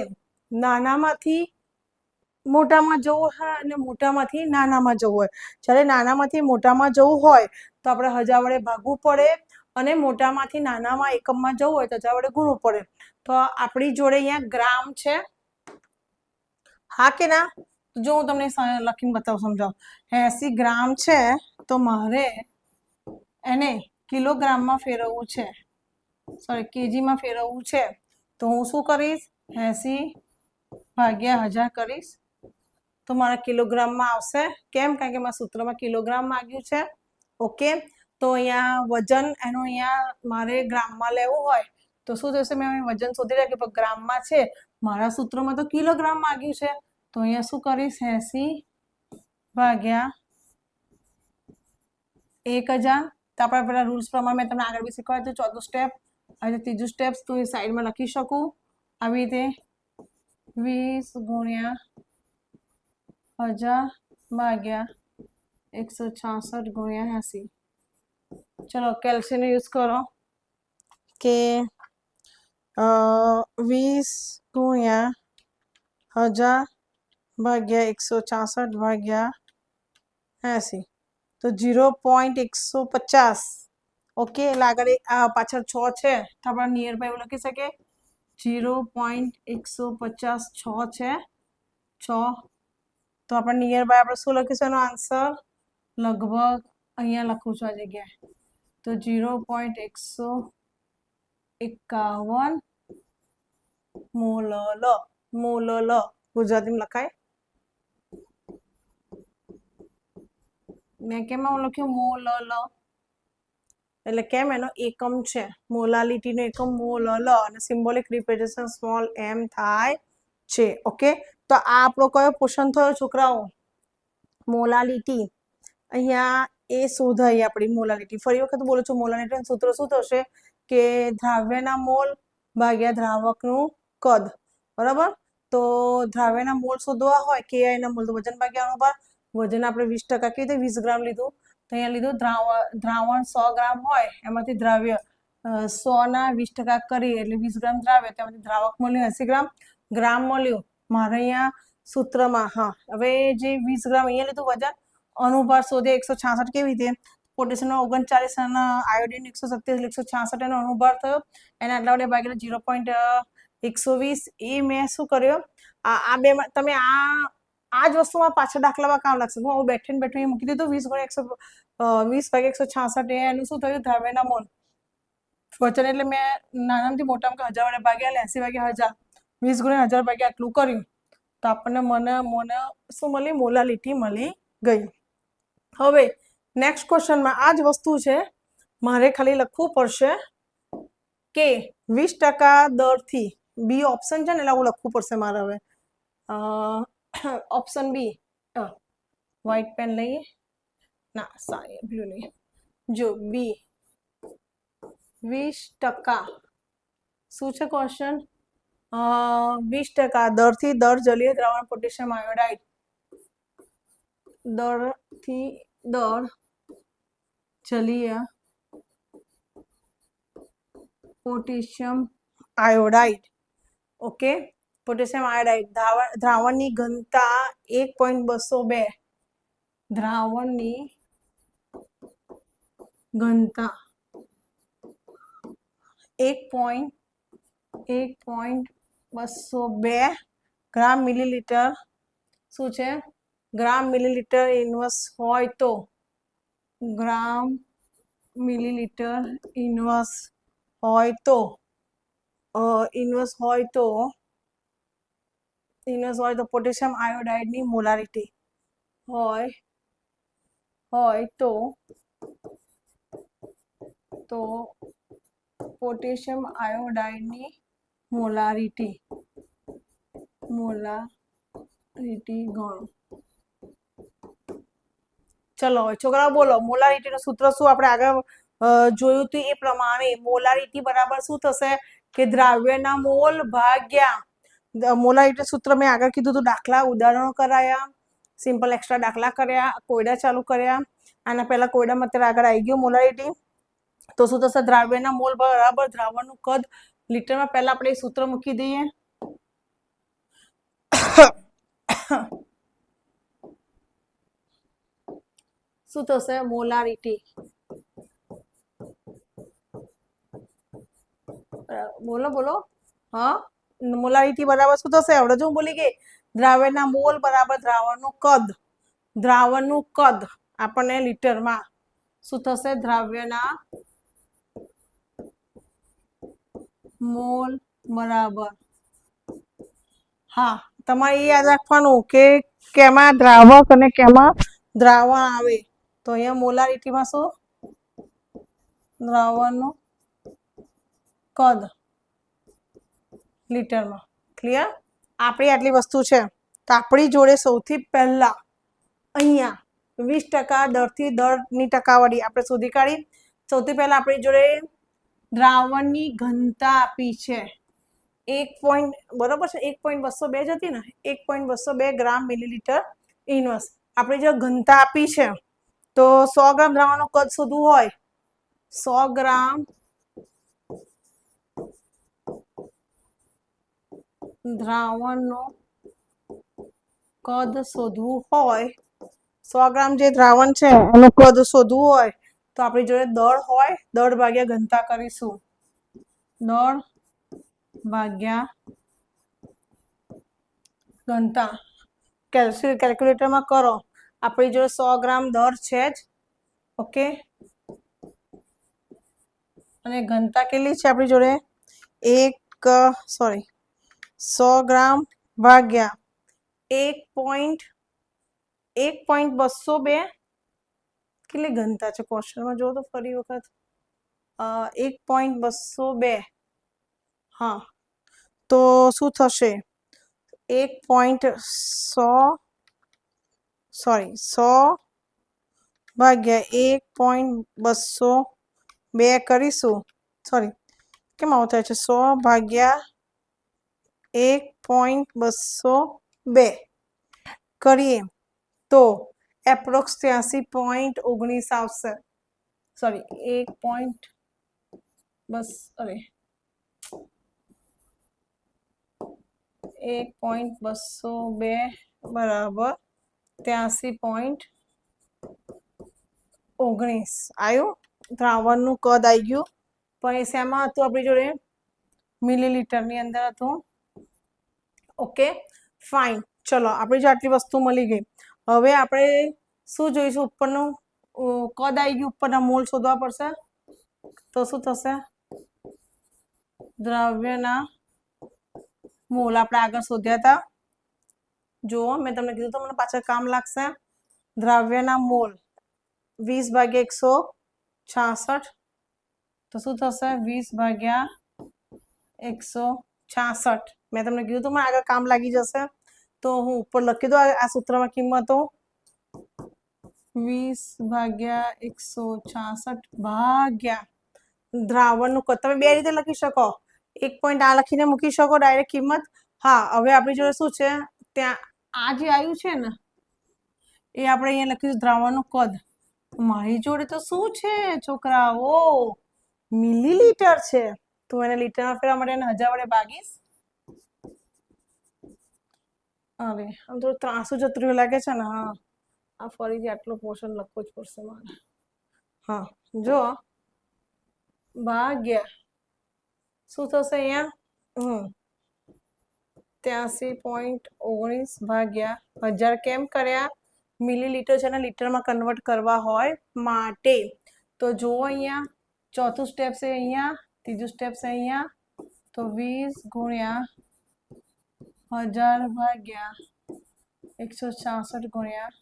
નાનામાંથી મોટામાં જવું હોય અને મોટામાંથી નાનામાં જવું હોય, જ્યારે નાનામાંથી મોટામાં જવું હોય તો આપણે 1000 વડે ભાગવું પડે અને મોટામાંથી નાનામાં એકમમાં જવું હોય તો 1000 વડે ગુણવું પડે. તો આપણી જોડે અહીંયા ગ્રામ છે, હા કે ના? જો હું તમને લખીને બતાવું, સમજાવું. 80 ગ્રામ છે તો મારે એને કિલોગ્રામમાં ફેરવવું છે, સોરી કેજીમાં ફેરવવું છે. તો હું શું કરીશ? 80 ભાગ્યા 1000 કરીશ તો મારા કિલોગ્રામમાં આવશે. કેમ? કારણ કે મારા સૂત્રમાં કિલોગ્રામ માંગ્યું છે. ઓકે, તો અહીંયા વજન એનું અહીંયા મારે ગ્રામમાં લેવું હોય તો શું થશે? મેં વજન શોધી રાખ્યું પણ ગ્રામમાં છે, મારા સૂત્રમાં તો કિલોગ્રામ માંગ્યું છે. તો અહીંયા શું કરીશ? 80 ભાગ્યા 1000. તો આપણે પેલા રૂલ્સ પ્રમાણે મેં તમને આગળ બી શીખવાડ્યું હતું, 14 સ્ટેપ. હવે ત્રીજું સ્ટેપ તો એ સાઈડમાં લખી શકું આવી રીતે 20 ગુણ્યા 1000 ભાગ્યા 166 ગુણ્યા 80. ચલો કેલ્સીનો યુઝ કરો કે 20 ગુણ્યા 1000 ભાગ્યા 166 ભાગ્યા 80 તો 0.150. ઓકે, એટલે આગળ પાછળ 6 છે તો આપણે નિયર બાય એવું લખી શકીએ 0.150 6 છે 6. તો આપણે નિયર બાય આપણે શું લખીશું એનો આન્સર? લગભગ અહીંયા લખું છું આ જગ્યાએ તો 0.151 મોલ. મોલ ગુજરાતીમાં લખાય. મેં કેમાં લખ્યું? મોલ. એટલે કેમ? એનો એકમ છે, મોલાલિટીનો એકમ મોલ અને સિમ્બોલિક રિપ્રેઝન્ટેશન સ્મોલ m થાય છે. ઓકે, તો આ આપણો કયો ક્વેશ્ચન થયો છોકરાઓ? મોલાલિટી. અહીંયા એ શોધાઈ આપણી મોલાલિટી. ફરી વખત બોલું છું, મોલાલિટીનું સૂત્ર શું થશે કે દ્રાવ્યના મોલ ભાગ્યા દ્રાવકનું કદ. બરાબર? તો દ્રાવ્યના મોલ શોધવા હોય કે એના મોલ તો વજન ભાગ્યા અણુભાર. વજન આપણે 20% કેવી રીતે 20 ગ્રામ લીધું? તો અહીંયા લીધું દ્રાવણ 100 ગ્રામ હોય એમાંથી દ્રાવ્ય 100 ના 20% કરી એટલે 20 ગ્રામ દ્રાવ્ય, તેમાંથી દ્રાવક મળ્યું 80 ગ્રામ. ગ્રામ મળ્યું મારે અહીંયા સૂત્રમાં. હા, હવે જે 20 ગ્રામ અહીંયા લીધું વજન, અણુભાર શોધે 166 કેવી રીતે? પોટેશિયમ 39 અને આયોડિન 127 166 એનો અણુભાર થયો. એને આટલા વડે ભાગીને 0.120. એ મેં શું કર્યો? આ બે તમે આ જ વસ્તુમાં પાછળ દાખલામાં કામ લાગશે. હું બેઠીને મૂકી દીધું 20 ભાગ્યા 166. એનું શું થયું? દ્રાવ્યના મોલ. વચન એટલે મેં નાનાથી મોટામાં 1000 વડે ભાગ્યા 80 ભાગ્યા 1000. 20 ગુણ્યા 1000 ભાગ્યા આટલું કર્યું તો આપણને મને શું મળી? મોલાલિટી મળી ગઈ. હવે નેક્સ્ટ ક્વેશ્ચનમાં આ જ વસ્તુ છે, મારે ખાલી લખવું પડશે કે 20% દરથી. બી ઓપ્શન છે ને એટલે આવું લખવું પડશે મારે. હવે ઓપ્શન બી, વ્હાઈટ પેન લઈએ ના, સારી બ્લુ નહીં. જો બી 20% શું છે ક્વેશ્ચન? 20% દરથી દર જલીય દ્રાવણ પોટેશિયમ આયોડાઇડ. દરથી દર જલીય potassium iodide. Okay, potassium iodide દ્રાવણની ઘનતા 1.202, દ્રાવણની ઘનતા 1.202 ગ્રામ મિલીલીટર શું છે ગ્રામ મિલીલીટર ઇન્વર્સ હોય તો ગ્રામ મિલીલીટર ઇન્વર્સ હોય તો પોટેશિયમ આયોડાઇડની મોલારિટી હોય તો પોટેશિયમ આયોડાઇડની મોલારિટી ગણો. ચલો હવે છોકરાઓ બોલો મોલારિટીનું સૂત્ર શું આપણે આગળ જોયું હતું એ પ્રમાણે મોલારિટી બરાબર શું થશે કે દ્રાવ્યના મોલ ભાગ્યા મોલારિટી સૂત્ર મેં આગળ કીધું હતું દાખલા ઉદાહરણો કરાયા સિમ્પલ એક્સ્ટ્રા દાખલા કર્યા કોયડા ચાલુ કર્યા આના પહેલા કોયડામાં અત્યારે આગળ આવી ગયું મોલારિટી તો શું થશે દ્રાવ્યના મોલ બરાબર દ્રાવણનું કદ લીટરમાં પહેલા આપણે એ સૂત્ર મૂકી દઈએ શું થશે મોલારિટી બોલો હા મોલારિટી બરાબર શું થશે આવડે જો હું બોલી ગઈ દ્રાવ્યના મોલ બરાબર દ્રાવણનું કદ આપણને લીટરમાં શું થશે દ્રાવ્યના મોલ બરાબર હા તમારે એ યાદ રાખવાનું કે કેમાં દ્રાવક અને કેમાં દ્રાવણ આવે તો અહીંયા મોલારિટીમાં શું દ્રાવણનું કદ લીટરમાં ક્લિયર આપણી આટલી વસ્તુ છે તો આપણી જોડે સૌથી પહેલા અહીંયા 20% દરથી દરની ટકાવારી આપણે શોધી કાઢી સૌથી પહેલા આપણી જોડે દ્રાવણની ઘનતા આપી છે 1. બરોબર છે 1.202 જ હતી ને 1.202 ગ્રામ મિલીલીટર ઇન્વર્સ આપણી જો ઘનતા આપી છે તો 100 ગ્રામ દ્રાવણનું કદ શોધવું હોય 100 ગ્રામ દ્રાવણનું કદ શોધવું હોય 100 ગ્રામ જે દ્રાવણ છે એનું કદ શોધવું હોય તો આપણી જોડે દળ હોય દળ ભાગ્યા ઘનતા કરીશું દળ ભાગ્યા ઘનતા કેલ્ક્યુલેટરમાં કરો આપણી જોડે 100 ગ્રામ દળ છે જ ઓકે અને ઘનતા કેટલી છે આપણી જોડે 100 ગ્રામ ભાગ્યા 1.202 કેટલી ઘનતા છે ક્વેશ્ચનમાં જો તો ફરી વખત 1.202 હા તો શું થશે 100 ભાગ્યા 1.202 કરીશું સોરી કેમ આવું થાય છે 100 ભાગ્યા 1.202 કરીએ તો એપ્રોક્સ 83.19 આવશે સોરી 1.202 બરાબર 83.19 આવ્યું દ્રાવણનું કદ આવી ગયું પણ એ શેમાં હતું આપણી જોડે મિલીલીટરની અંદર હતું ઓકે ફાઇન ચલો આપણી જો આટલી વસ્તુ મળી ગઈ હવે આપણે શું જોઈશું ઉપરનું કદ આવી ગયું ઉપરના મોલ શોધવા પડશે તો શું થશે દ્રાવ્યના મોલ આપણે આગળ શોધ્યા હતા જુઓ મેં તમને કીધું તો મને પાછળ કામ લાગશે દ્રાવ્યના મોલ 20 ભાગ્યા 166 તો શું થશે 20 ભાગ્યા 166 મેં તમને કીધું તો મને આગળ કામ લાગી જશે તો હું ઉપર લખી દઉં આ સૂત્રમાં કિંમતો 20 ભાગ્યા 166 ભાગ્યા દ્રાવણનું કદ તમે બે રીતે લખી શકો 1 પોઈન્ટ આ લખીને મૂકી શકો ડાયરેક્ટ કિંમત હા હવે આપણી જોડે શું છે ત્યાં આ જે આવ્યું છે ને એ આપણે અહીંયા લખીશું દ્રાવણનું કદ મારી જોડે તો શું છે છોકરાઓ મિલીલીટર છે તો એને લીટરમાં ફેરવા માટે એને 1000 વડે ભાગીશ અરે આમ થોડું ત્રાસું જતું રહ્યું લાગે છે ને. હા, આ ફરીથી આટલો પોર્શન લખવો જ પડશે મારે. હા, જો ભાગ્યા શું થશે અહીંયા? 83.19 ભાગ્યા 1000 કેમ કર્યા? મિલીલીટર છે ને લીટરમાં કન્વર્ટ કરવા હોય માટે. તો જુઓ અહીંયા ચોથું સ્ટેપ છે અહીંયા, ત્રીજું સ્ટેપ છે અહીંયા. તો 20 ગુણ્યા 1000 ભાગ્યા 166 ગુણ્યા,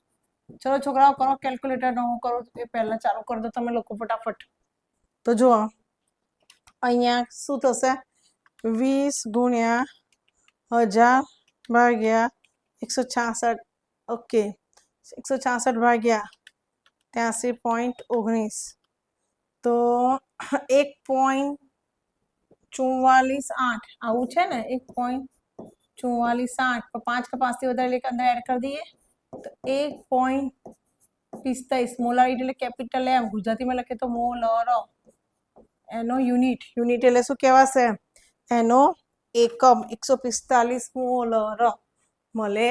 ચલો છોકરાઓ કરો કેલ્ક્યુલેટર, હું કરું એ પહેલા ચાલુ કરી દો તમે લોકો ફટાફટ. તો જુઓ અહીંયા શું થશે? 20 ગુણ્યા 1000 ભાગ્યા 166. ઓકે, 166 ભાગ્યા 83.19. તો 1.448 આવું છે ને? 1.448. તો 5 કે 5 થી વધારે અંદર એડ કરી દઈએ તો 1.45. મોલારિટી એટલે કેપિટલ એમ, ગુજરાતીમાં લખીએ તો મોલર. એનો યુનિટ એટલે શું કહેવાશે? એનો એકમ. 145 મોલર મળે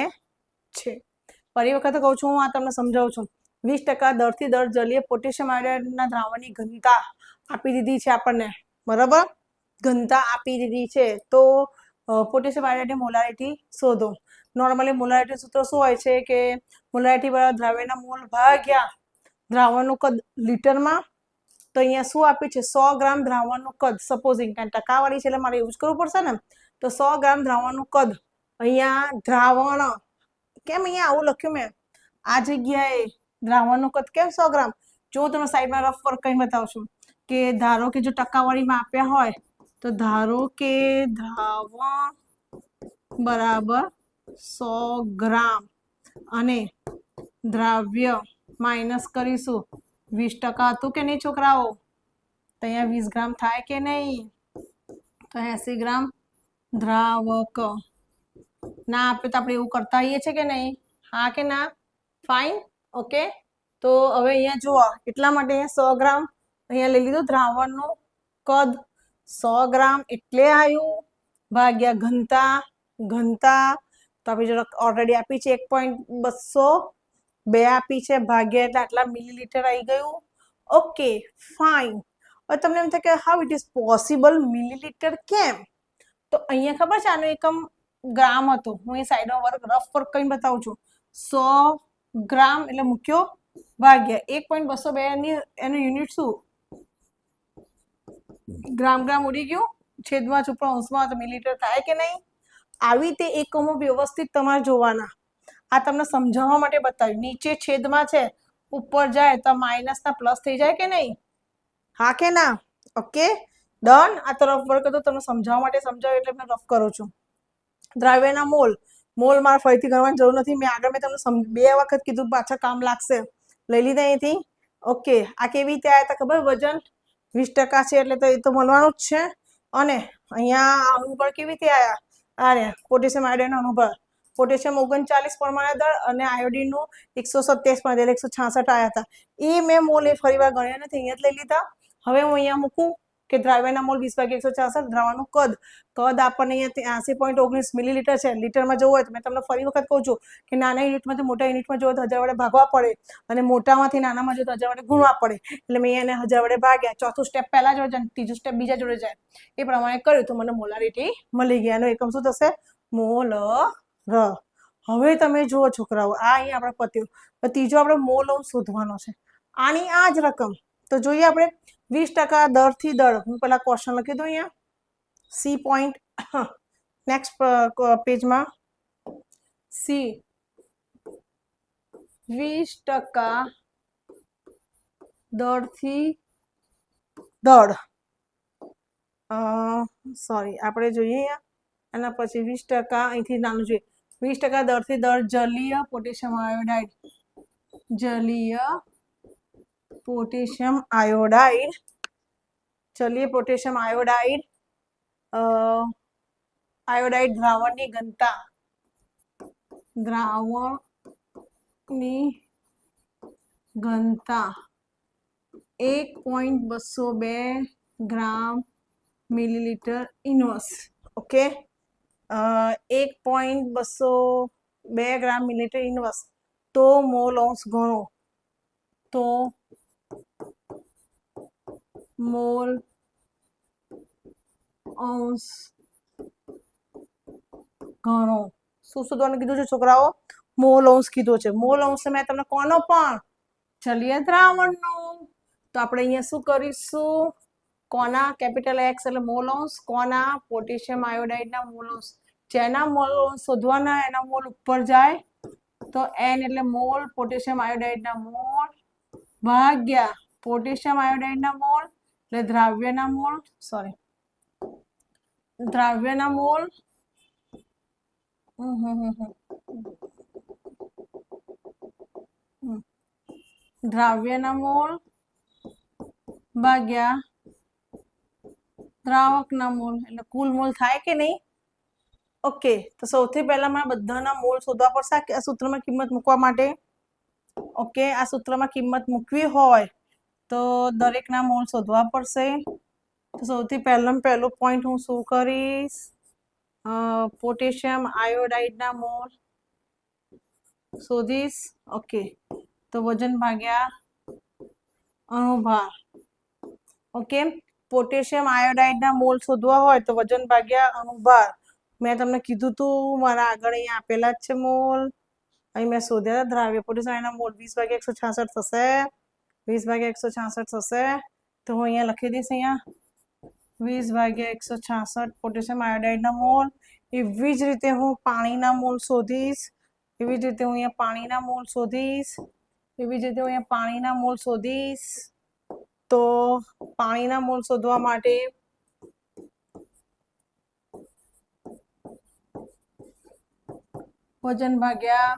છે. ફરી વખત કહું છું, હું આ તમને સમજાવું છું. 20% દરથી દર જલીય પોટેશિયમ આયોડાઇડના દ્રાવણની ઘનતા આપી દીધી છે આપણને, બરાબર? ઘનતા આપી દીધી છે. તો પોટેશિયમ આયોડાઇડની મોલારિટી શોધો. નોર્મલી મોલારિટી સૂત્ર શું હોય છે કે મોલારિટી બરાબર દ્રાવ્યના મોલ ભાગ્યા દ્રાવણનું કદ લીટરમાં. તો અહીંયા શું આપ્યું છે? 100 ગ્રામ દ્રાવણનું કદ. સપોઝિંગ કારણ ટકાવાળી છે એટલે મારે યુઝ કરવું પડશે ને. તો 100 ગ્રામ દ્રાવણનું કદ. અહીંયા દ્રાવણ કેમ અહીંયા આવું લખ્યું મેં? આ જગ્યાએ દ્રાવણનું કદ કેમ 100 ગ્રામ? જો તમે સાઈડમાં રફ વર્ક કરીને બતાવું છું કે ધારો કે જો ટકાવાળીમાં આપ્યા હોય તો ધારો કે દ્રાવણ બરાબર 100 ગ્રામ અને દ્રાવ્ય માઇનસ કરીશું 20% હતું કે નહીં છોકરાઓ? તો અહીંયા 20 ગ્રામ થાય કે નહીં? તો 80 ગ્રામ દ્રાવક. ના આપે તો આપણે એવું કરતા આવીએ છીએ કે નહીં? હા કે ના? Fine, okay. તો હવે અહીંયા જુઓ, એટલા માટે 100 ગ્રામ અહીંયા લઈ લીધું દ્રાવણનું કદ. 100 ગ્રામ એટલે આવ્યું ભાગ્યા ઘનતા. તો આપણે ઓલરેડી આપી છે 1.202 આપી છે ભાગ્યા એટલે આટલા મિલીલીટર આવી ગયું. Okay, fine. હવે તમને એમ થાય કે how it is possible? Millilitre કેમ? તો અહીંયા ખબર છે આનો એકમ ગ્રામ હતો. હું એ સાઈડમાં વર્ક રફ વર્ક કરીને બતાવું છું. 100 ગ્રામ એટલે મૂક્યો ભાગ્યા 1.202 ની એનું યુનિટ શું? ગ્રામ ઉડી ગયું, છેદમાં ઉપર અંશમાં તો મિલીલીટર થાય કે નહીં? આવી રીતે એકમો વ્યવસ્થિત તમારે જોવાના. આ તમને સમજાવવા માટે બતાવ્યું. નીચે છેદમાં છે, ઉપર જાય તો માઇનસના પ્લસ થઈ જાય કે નહીં? હા કે ના? Okay, done. આ તો રફ વર્ક હતો, તમને સમજાવવા માટે સમજાવ્યું એટલે મેં રફ કરું છું. દ્રાવ્યના મોલ મારે ફરીથી ગણવાની જરૂર નથી. મેં આગળ તમને 2 વખત કીધું, પાછા કામ લાગશે. લઈ લીધા અહીંથી. ઓકે, આ કેવી રીતે આવ્યા હતા ખબર? વજન 20% છે એટલે તો એ તો મળવાનું જ છે. અને અહીંયા અણુબળ કેવી રીતે આવ્યા? અરે પોટેશિયમ આયોડાઇડનો અણુબળ. પોટેશિયમ 39 પરમાણુ દળ અને આયોડિનનું 127 પરમાણુ દળ 166 આવ્યા હતા. એ મેં મોલ એ ફરી વાર ગણ્યા નથી, અહીંયા જ લઈ લીધા. હવે હું અહીંયા મૂકું કે દ્રાવ્યના મોલ 20/166. દ્રાવણનું કદ આપણને અહીંયા 83.19 મિલીલીટર છે. લીટરમાં જવું હોય તો મેં તમને ફરી વખત કહું છું કે નાના યુનિટમાંથી મોટા યુનિટમાં જોઈએ તો 1000 વડે ભાગવા પડે અને મોટામાંથી નાનામાં જોઈએ તો 1000 વડે ગુણવા પડે. એટલે મેં એને 1000 વડે ભાગ્યા. ચોથું સ્ટેપ પહેલા જોડે જાય, ત્રીજું સ્ટેપ બીજા જોડે જાય. એ પ્રમાણે કર્યું તો મને મોલારિટી મળી ગઈ. એનો એકમ શું થશે? મોલર. હવે તમે જુઓ છોકરાઓ, આ અહીંયા આપણે પત્યું. ત્રીજો આપણે મોલ શોધવાનો છે. આની આ જ રકમ. તો જોઈએ આપણે 20% દરથી દર. હું પેલા ક્વેશ્ચન લખી દઉં અહીંયા. સી પોઈન્ટ નેક્સ્ટ પેજમાં. સી 20% દરથી દર. સોરી, આપણે જોઈએ અહીંયા એના પછી 20% અહીંથી નાનું જોઈએ. 20% દરથી દર જલીય પોટેશિયમ આયોડાઇડ. જલીય પોટેશિયમ આયોડાઇડ. આયોડાઇડ દ્રાવણની ઘનતા. દ્રાવણની ઘનતા 1.202 gram millilitre inverse. Okay, 1.202 2 gram millilitre inverse, તો મોલ અંશ ગણો. તો મોલ અંશ ગણો. શું શોધવાનું કીધું છે છોકરાઓ? મોલ અંશ કીધો છે. મોલ અંશ મેં તમને કોનો પણ જલીય દ્રાવણનો. તો આપણે અહીંયા શું કરીશું? કોના કેપિટલ એક્સ એટલે મોલ અંશ, કોના પોટેશિયમ આયોડાઇડના મોલ અંશ. જેના મોલ અંશ શોધવાના એના મોલ ઉપર જાય તો n એટલે મોલ પોટેશિયમ આયોડાઇડના મોલ ભાગ્યા પોટેશિયમ આયોડાઇડના મોલ એટલે દ્રાવ્યના મોલ, સોરી દ્રાવ્યના મોલ દ્રાવ્યના મોલ ભાગ્યા દ્રાવકના મોલ એટલે કુલ મોલ થાય કે નહીં? ઓકે, તો સૌથી પહેલા મારે બધાના મોલ શોધવા પડશે આ સૂત્રમાં કિંમત મૂકવા માટે. ઓકે, આ સૂત્રમાં કિંમત મૂકવી હોય તો દરેકના મોલ શોધવા પડશે. તો સૌથી પહેલો પોઈન્ટ હું શું કરીશ? પોટેશિયમ આયોડાઇડના મોલ શોધીશ. ઓકે, તો વજન ભાગ્યા અણુભાર. ઓકે, પોટેશિયમ આયોડાઇડના મોલ શોધવા હોય તો વજન ભાગ્યા અણુભાર. મેં તમને કીધું તું મારા આગળ અહીંયા આપેલા જ છે મોલ. અહીં મેં શોધ્યા દ્રાવ્ય પોટેશિયમ આયનના મોલ 20/166 થશે. 20/166 થશે. તો હું અહીંયા લખી દઈશ, અહીંયા 20/166 પોટેશિયમ આયોડાઇડના મોલ. એવી જ રીતે હું પાણીના મોલ શોધીશ. એવી જ રીતે હું અહીંયા પાણીના મોલ શોધીશ. એવી જ રીતે હું અહીંયા પાણીના મોલ શોધીશ. તો પાણીના મોલ શોધવા માટે વજન ભાગ્યા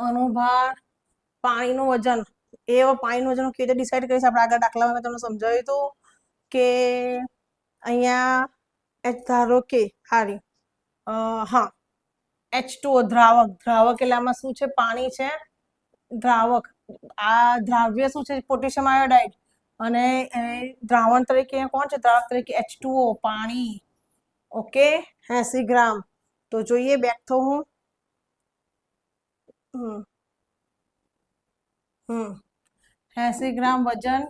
અણુભાર. પાણીનું વજન, પાણીનું વજન કેવી રીતે ડિસાઈડ કરીશ? આપણે આગળ દાખલામાં મેં તમને સમજાવ્યું હતું કે અહીંયા ધારો કે હા H2O દ્રાવક એટલે આમાં શું છે? પાણી છે, દ્રાવક. આ દ્રાવ્ય શું છે? Potassium iodide. અને દ્રાવણ તરીકે કોણ છે? દ્રાવક તરીકે H2O પાણી. ઓકે, 80 ગ્રામ. તો જોઈએ બેક થવું. 80 ગ્રામ વજન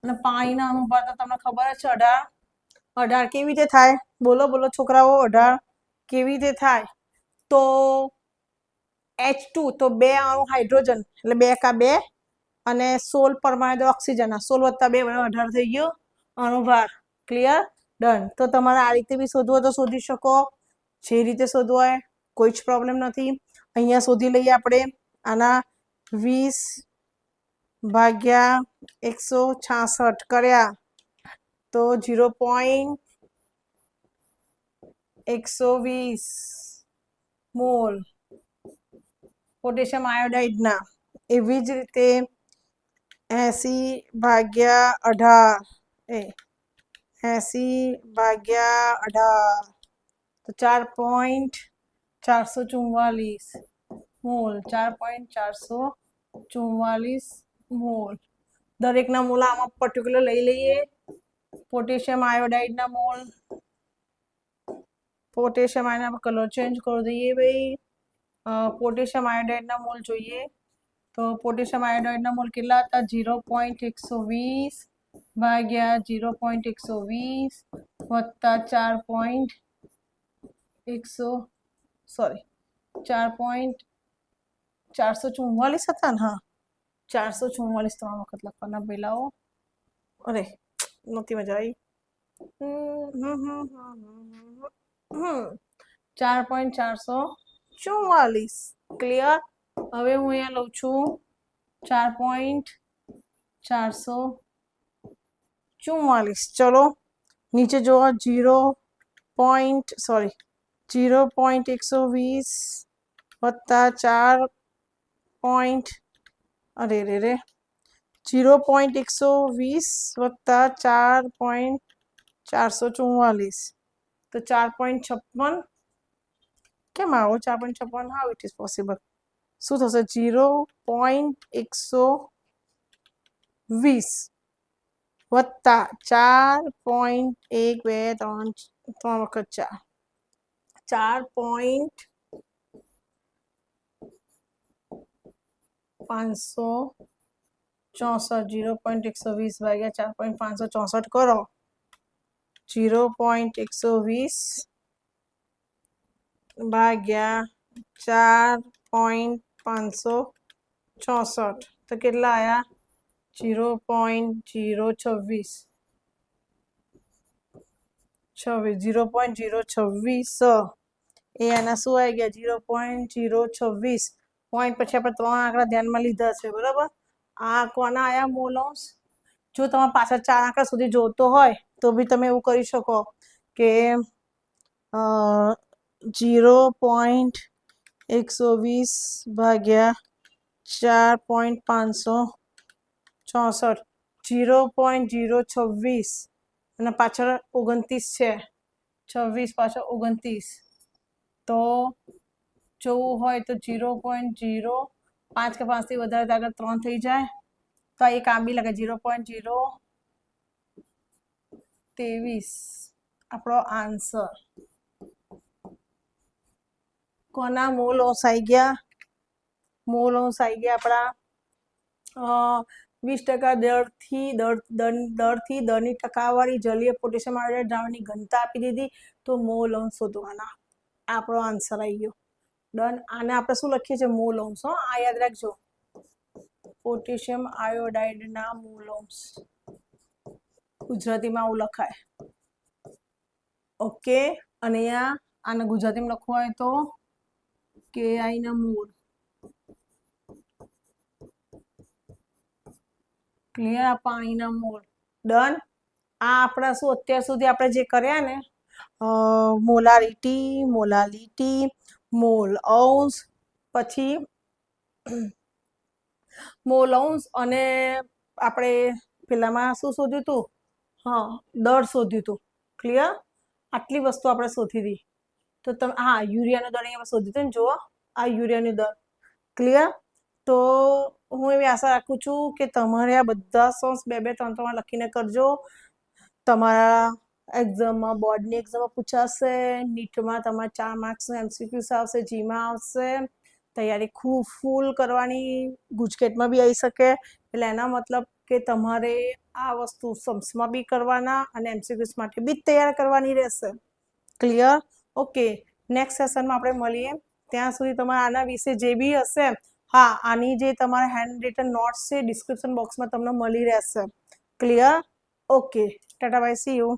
અને પાણીના અણુભાર તો તમને ખબર જ છે 18. 18 કેવી રીતે થાય? બોલો બોલો છોકરાઓ, 18 કેવી રીતે થાય? તો H2 તો 2 અણુ હાઇડ્રોજન એટલે 2 કા 2 અને 16 પરમાણુ ઓક્સિજન. 16 + 2 18 થઈ ગયો અણુભાર. ક્લિયર? ડન. તો તમારે આ રીતે બી શોધવું તો શોધી શકો, જે રીતે શોધવું હોય, કોઈ જ પ્રોબ્લેમ નથી. અહીંયા શોધી લઈએ આપણે. આના 20/166 કર્યા તો 0.120 મોલ પોટેશિયમ આયોડાઇડના. એવી જ રીતે 80/18 તો 4.444 મોલ. 4.444 મોલ. દરેકના મોલ આમાં પર્ટિક્યુલર લઈ લઈએ. પોટેશિયમ આયોડાઇડના mole, potassium iodide colour change કરી દઈએ ભાઈ. પોટેશિયમ આયોડાઇડના મોલ જોઈએ તો પોટેશિયમ આયોડાઇડના મોલ કેટલા હતા? 0.120 ભાગ્યા 0.120 વત્તા 4.444 હતા ને? હા, 444 ત્રણ વખત લખવાના પહેલાઓ. અરે નહોતી મજા આવી. 4.444. ક્લિયર? હવે હું અહીંયા લઉં છું 4.444. ચલો નીચે જોવો. 0.120 વત્તા 4. અરે 0.120 વત્તા 4.444 તો 4.56. કેમ આવો 4.56? How it is possible? શું થશે? 0.120 વત્તા 4.1 2 3 3 વખત 4. 564 0.120 ભાગ્યા 4.564 કરો 0.120 ભાગ્યા 4.564 તો કેટલા આયા 0.026 0.026 એ આના શું આવી ગયા 0.026 પોઈન્ટ પછી આપણે 3 આંકડા ધ્યાનમાં લીધા છે બરાબર આ કોના આયા મોલ અંશ જો તમે પાછળ 4 આંકડા સુધી જોતો હોય તો બી તમે એવું કરી શકો કે 0.120 ભાગ્યા 4.564 0.026 અને પાછળ 29 છે 26 પાછળ 29 તો જોવું હોય તો 0.0 5 કે 5 થી વધારે તો આગળ 3 થઈ જાય તો એક આંબી લાગે 0.023 આપણો આન્સર કોના મોલ અંશ આવી ગયા મોલ અંશ આવી ગયા આપણા 20% દરથી દરની ટકાવારી જલીય પોટેશિયમ આયોડાઇડ દ્રાવણની ઘનતા આપી દીધી તો મોલ અંશ શોધવાના આપણો આન્સર આવી ગયો ડન આને આપણે શું લખીએ છીએ મોલ અંશ આ યાદ રાખજો પોટેશિયમ આયોડાઇડના મોલ અંશ ગુજરાતીમાં આવું લખાય ઓકે અને અહીંયા આને ગુજરાતીમાં લખવું હોય તો KI ના મોલ ક્લિયર આ પાણીના મોલ ડન આ આપણા શું અત્યાર સુધી આપણે જે કર્યા ને મોલાલિટી મોલ અંશ પછી મોલ અંશ અને આપણે પેલામાં શું શોધ્યું હતું હા દર શોધ્યું હતું ક્લિયર આટલી વસ્તુ આપણે શોધી હતી તો તમે હા યુરિયાનો દર અહીંયા શોધ્યું હતું ને જુઓ આ યુરિયાનો દર ક્લિયર તો હું એવી આશા રાખું છું કે તમારે આ બધા સોંગ્સ 2-2 3 લખીને કરજો તમારા એક્ઝામમાં બોર્ડની એક્ઝામમાં પૂછાશે નીટમાં તમારે 4 માર્ક્સનું MCQs આવશે જીમાં આવશે તૈયારી ખૂબ ફૂલ કરવાની ગુજકેટમાં બી આવી શકે એટલે એના મતલબ કે તમારે આ વસ્તુ સમ્સમાં બી કરવાના અને MCQs માટે બી તૈયાર કરવાની રહેશે ક્લિયર ઓકે નેક્સ્ટ સેશનમાં આપણે મળીએ ત્યાં સુધી તમારે આના વિશે જે બી હશે હા આની જે તમારા હેન્ડ રિટન નોટ્સ છે ડિસ્ક્રિપ્શન બોક્સમાં તમને મળી રહેશે clear okay tata bye see you